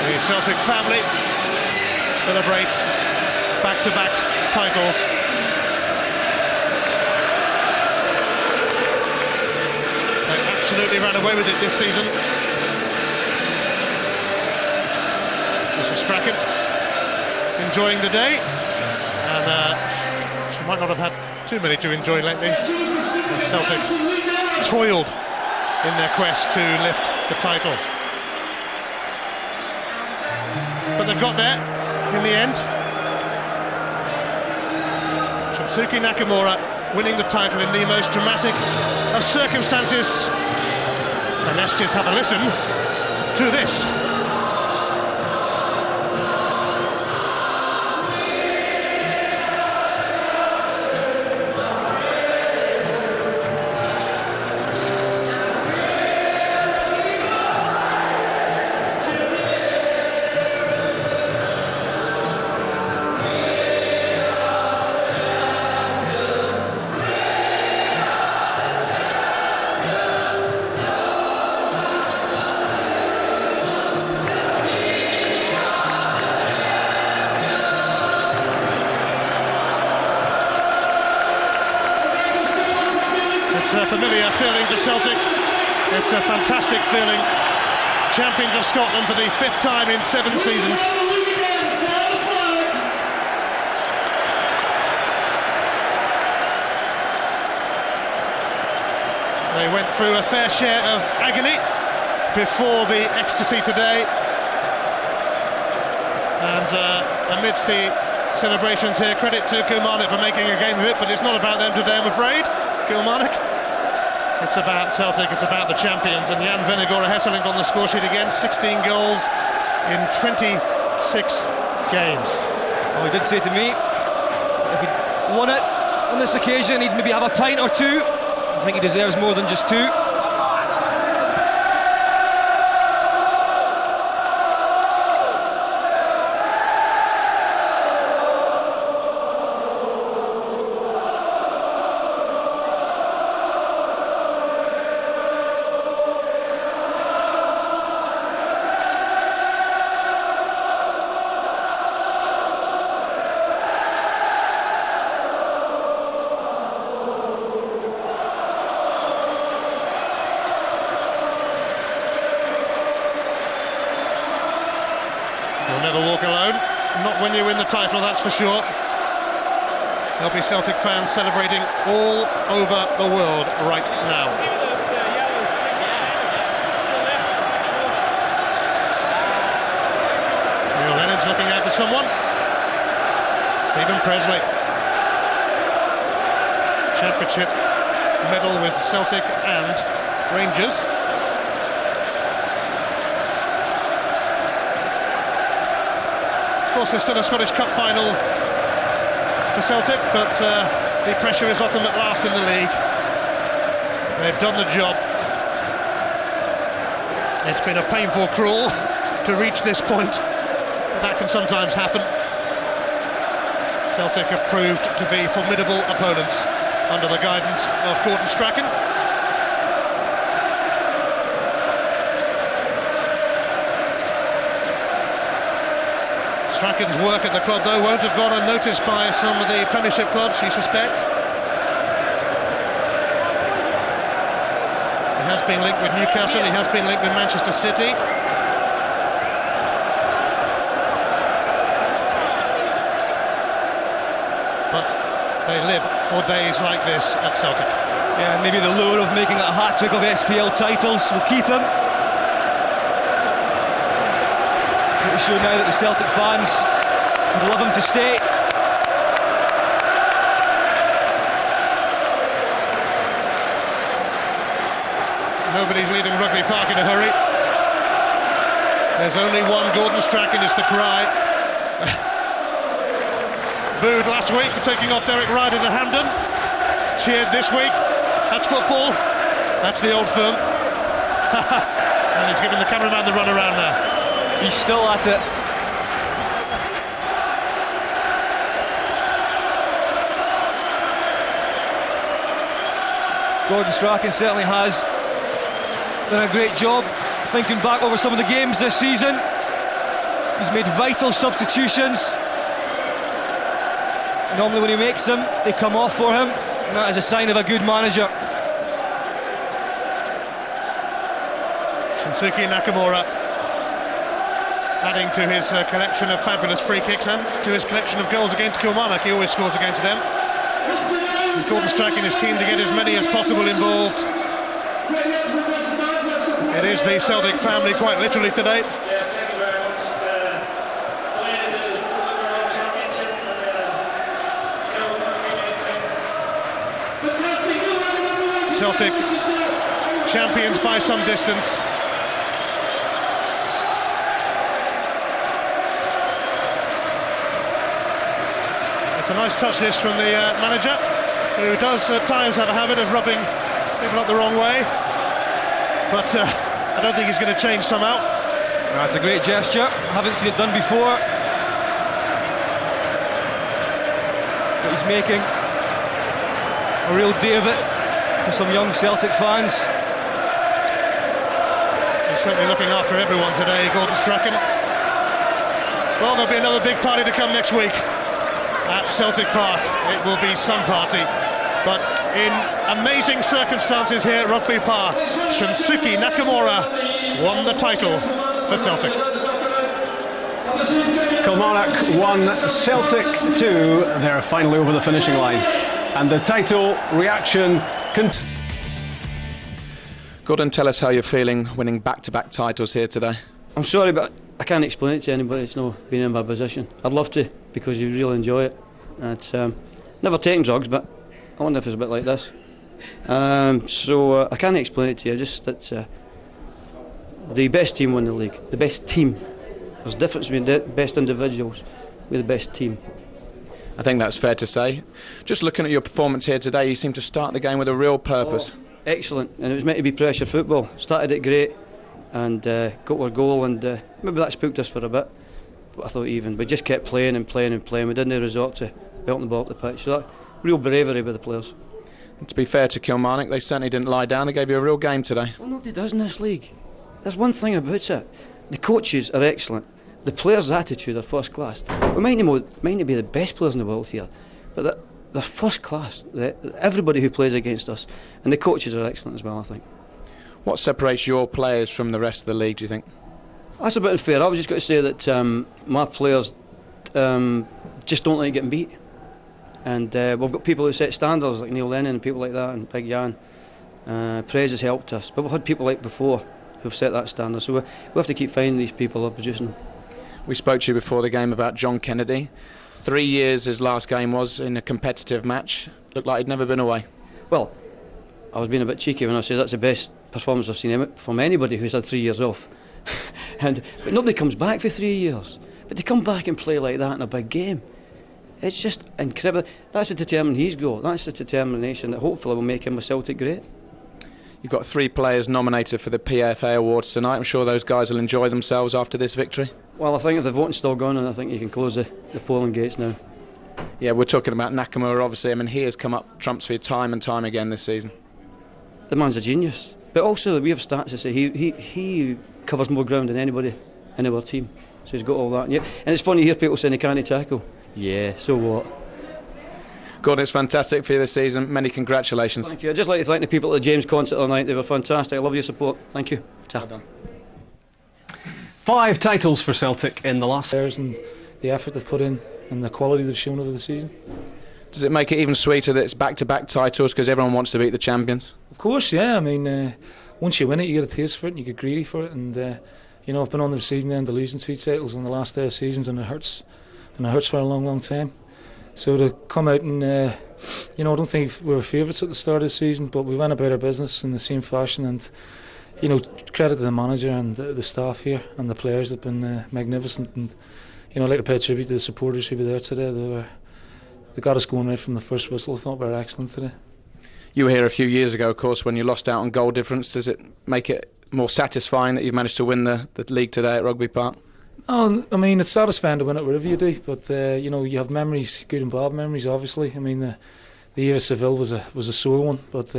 The Celtic family celebrates back-to-back titles. They absolutely ran away with it this season. Mrs. Strachan enjoying the day, and she might not have had too many to enjoy lately, as Celtic toiled in their quest to lift the title. But they've got there in the end. Shinsuke Nakamura winning the title in the most dramatic of circumstances. And let's just have a listen to this. It's a familiar feeling to Celtic. It's a fantastic feeling. Champions of Scotland for the 5th time in 7 seasons. They went through a fair share of agony before the ecstasy today. And amidst the celebrations here, credit to Kilmarnock for making a game of it, but it's not about them today, I'm afraid. Kilmarnock. It's about Celtic, it's about the champions, and Jan Vennegoor Hesselink on the score sheet again, 16 goals in 26 games. Well, he did say to me, if he won it on this occasion, he'd maybe have a pint or two. I think he deserves more than just 2. You'll never walk alone, not when you win the title, that's for sure. There'll be Celtic fans celebrating all over the world right now. Neil Lennon's looking out for someone. Stephen Presley. Championship medal with Celtic and Rangers. Of course, there's still a Scottish Cup final for Celtic, but the pressure is off them at last in the league. They've done the job. It's been a painful crawl to reach this point. That can sometimes happen. Celtic have proved to be formidable opponents under the guidance of Gordon Strachan. Strachan's work at the club, though, won't have gone unnoticed by some of the Premiership clubs, you suspect. He has been linked with Newcastle, he has been linked with Manchester City. But They live for days like this at Celtic. Yeah, maybe the lure of making it a hat-trick of SPL titles will keep him. Pretty sure now that the Celtic fans would love him to stay. Nobody's leaving Rugby Park in a hurry. There's only one. Gordon Strachan is the cry. Booed last week for taking off Derek Ryder to Hampden. Cheered this week. That's football. That's the old firm. And he's giving the cameraman the run around now. He's still at it. Gordon Strachan certainly has done a great job thinking back over some of the games this season. He's made vital substitutions. Normally when he makes them, they come off for him, and that is a sign of a good manager. Shinsuke Nakamura adding to his collection of fabulous free kicks and to his collection of goals against Kilmarnock. He always scores against them. Gordon Strachan is keen to get as many as possible involved. It is the Celtic family quite literally today. Celtic champions by some distance. It's a nice touch this from the manager, who does at times have a habit of rubbing people up the wrong way, but I don't think he's going to change somehow. That's a great gesture. I haven't seen it done before, but he's making a real day of it for some young Celtic fans. He's certainly looking after everyone today, Gordon Strachan. Well, there'll be another big party to come next week at Celtic Park. It will be some party, but in amazing circumstances here at Rugby Park, Shinsuke Nakamura won the title for Celtic. Kilmarnock 1, Celtic 2. They're finally over the finishing line, and the title reaction Gordon, tell us how you're feeling winning back-to-back titles here today. I'm sorry, but I can't explain it to anybody. It's not been in my position. I'd love to, because you really enjoy it. It's never taken drugs, but I wonder if it's a bit like this. So I can't explain it to you. Just that the best team won the league. The best team. There's a difference between the best individuals. We're the best team. I think that's fair to say. Just looking at your performance here today, you seem to start the game with a real purpose. Oh, excellent, and it was meant to be pressure football. Started it great, and got our goal, and maybe that spooked us for a bit. But I thought even we just kept playing and playing and playing. We didn't resort to belting the ball up the pitch. So that real bravery by the players. And to be fair to Kilmarnock, they certainly didn't lie down. They gave you a real game today. Well, nobody does in this league. There's one thing about it: the coaches are excellent. The players' attitude are first class. We might not be the best players in the world here, but they're first class. Everybody who plays against us, and the coaches are excellent as well, I think. What separates your players from the rest of the league, do you think? That's a bit unfair. I was just going to say that my players just don't like getting beat, and we've got people who set standards like Neil Lennon and people like that, and Big Jan. Prez has helped us, but we've had people like before who've set that standard, so we have to keep finding these people who are producing them. We spoke to you before the game about John Kennedy. 3 years his last game was in a competitive match. Looked like he'd never been away. Well, I was being a bit cheeky when I said that's the best performance I've seen from anybody who's had 3 years off. But nobody comes back for 3 years. But to come back and play like that in a big game, it's just incredible. That's the determination he's got. That's the determination that hopefully will make him with Celtic great. You've got 3 players nominated for the PFA Awards tonight. I'm sure those guys will enjoy themselves after this victory. Well, I think if the voting's still going on, I think you can close the polling gates now. Yeah, we're talking about Nakamura, obviously. I mean, he has come up trumps for you time and time again this season. The man's a genius. But also, we have stats to say he covers more ground than anybody in our team. So he's got all that. And it's funny to hear people saying he can't tackle. Yeah, so what? Gordon, it's fantastic for you this season. Many congratulations. Thank you. I'd just like to thank the people at the James concert tonight. They were fantastic. I love your support. Thank you. Well done. 5 titles for Celtic in the last. Players and the effort they've put in and the quality they've shown over the season. Does it make it even sweeter that it's back-to-back titles because everyone wants to beat the champions? Of course, yeah. I mean, once you win it, you get a taste for it and you get greedy for it. And I've been on the receiving end of losing 2 titles in the last seasons, and it hurts. And it hurts for a long, long time. So to come out and, I don't think we were favourites at the start of the season, but we went about our business in the same fashion. And credit to the manager and the staff here and the players have been magnificent. And I'd like to pay a tribute to the supporters who were there today. They got us going right from the first whistle. I thought we were excellent today. You were here a few years ago, of course, when you lost out on goal difference. Does it make it more satisfying that you've managed to win the league today at Rugby Park? Oh, I mean, it's satisfying to win it wherever you do, but you have memories, good and bad memories. Obviously, I mean, the year of Seville was a sore one, but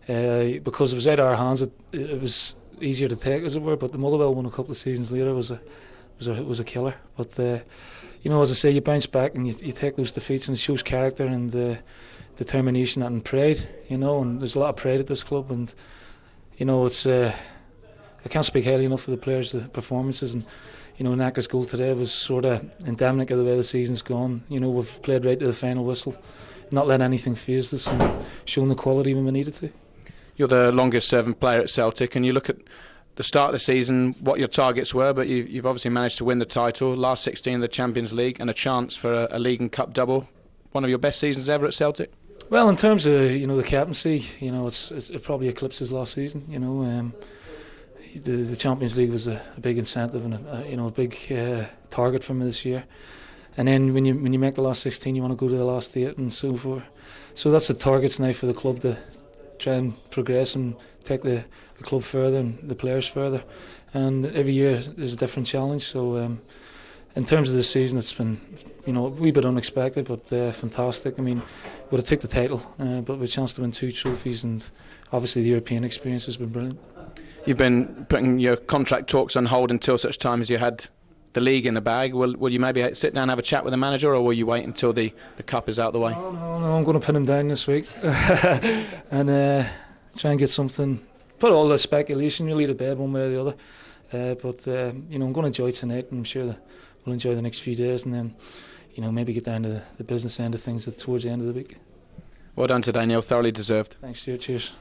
because it was out of our hands, it was easier to take, as it were. But the Motherwell one a couple of seasons later was a killer. But as I say, you bounce back and you take those defeats, and it shows character and determination and pride. And there's a lot of pride at this club, and it's I can't speak highly enough of the players, the performances, and Naka's goal today was sort of endemic of the way the season's gone. We've played right to the final whistle, not let anything faze us, and shown the quality when we needed to. You're the longest serving player at Celtic, and you look at the start of the season, what your targets were, but you've obviously managed to win the title, last 16 in the Champions League, and a chance for a league and cup double. One of your best seasons ever at Celtic? Well, in terms of the captaincy, it probably eclipses last season. The Champions League was a big incentive and a big target for me this year. And then when you make the last 16, you want to go to the last 8 and so forth. So that's the targets now for the club, to try and progress and take the club further and the players further. And every year there's a different challenge. So in terms of this season, it's been a wee bit unexpected, but fantastic. I mean, would have took the title, but with a chance to win 2 trophies, and obviously the European experience has been brilliant. You've been putting your contract talks on hold until such time as you had the league in the bag. Will you maybe sit down and have a chat with the manager, or will you wait until the cup is out of the way? No, I'm going to pin him down this week and try and get something, put all the speculation really to bed one way or the other. But I'm going to enjoy tonight, and I'm sure that we'll enjoy the next few days, and then maybe get down to the business end of things towards the end of the week. Well done today, Neil. Thoroughly deserved. Thanks, Stuart. Cheers.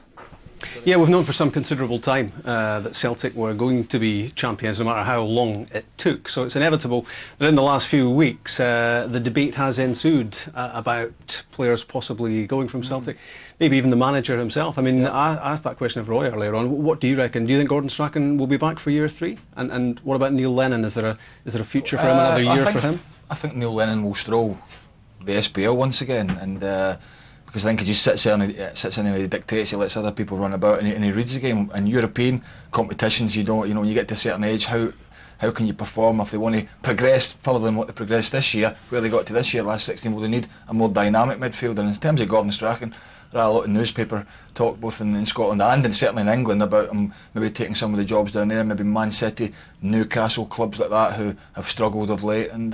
Yeah, we've known for some considerable time that Celtic were going to be champions, no matter how long it took. So it's inevitable that in the last few weeks the debate has ensued about players possibly going from Celtic, maybe even the manager himself. I mean, I asked that question of Roy earlier on. What do you reckon? Do you think Gordon Strachan will be back for year 3? And what about Neil Lennon? Is there a future for him, another year for him? I think Neil Lennon will stroll the SPL once again, and because I think he just sits in and he dictates, he lets other people run about, and he reads the game. In European competitions, you get to a certain age, how can you perform if they want to progress further than what they progressed this year, where they got to this year, last 16? Well, they need a more dynamic midfielder. And in terms of Gordon Strachan, there are a lot of newspaper talk both in Scotland and certainly in England about him maybe taking some of the jobs down there, maybe Man City, Newcastle, clubs like that who have struggled of late, and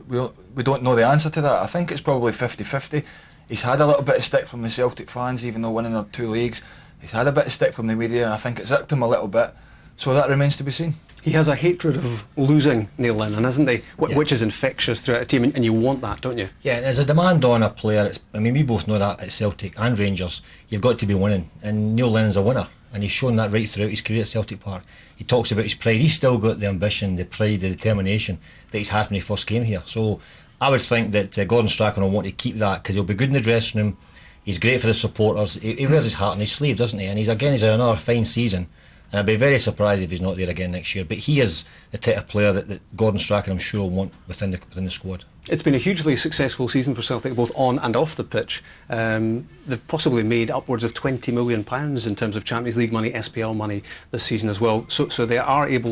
we don't know the answer to that. I think it's probably 50-50. He's had a little bit of stick from the Celtic fans, even though winning the 2 leagues. He's had a bit of stick from the media, and I think it's irked him a little bit. So that remains to be seen. He has a hatred of losing, Neil Lennon, hasn't he? Which is infectious throughout a team, and you want that, don't you? Yeah, there's a demand on a player. We both know that at Celtic and Rangers. You've got to be winning, and Neil Lennon's a winner, and he's shown that right throughout his career at Celtic Park. He talks about his pride. He's still got the ambition, the pride, the determination that he's had when he first came here. So I would think that Gordon Strachan will want to keep that, because he'll be good in the dressing room. He's great for the supporters. He wears his heart on his sleeve, doesn't he? And he's had another fine season. And I'd be very surprised if he's not there again next year. But he is the type of player that Gordon Strachan, I'm sure, will want within the squad. It's been a hugely successful season for Celtic, both on and off the pitch. They've possibly made upwards of £20 million in terms of Champions League money, SPL money this season as well. So they are able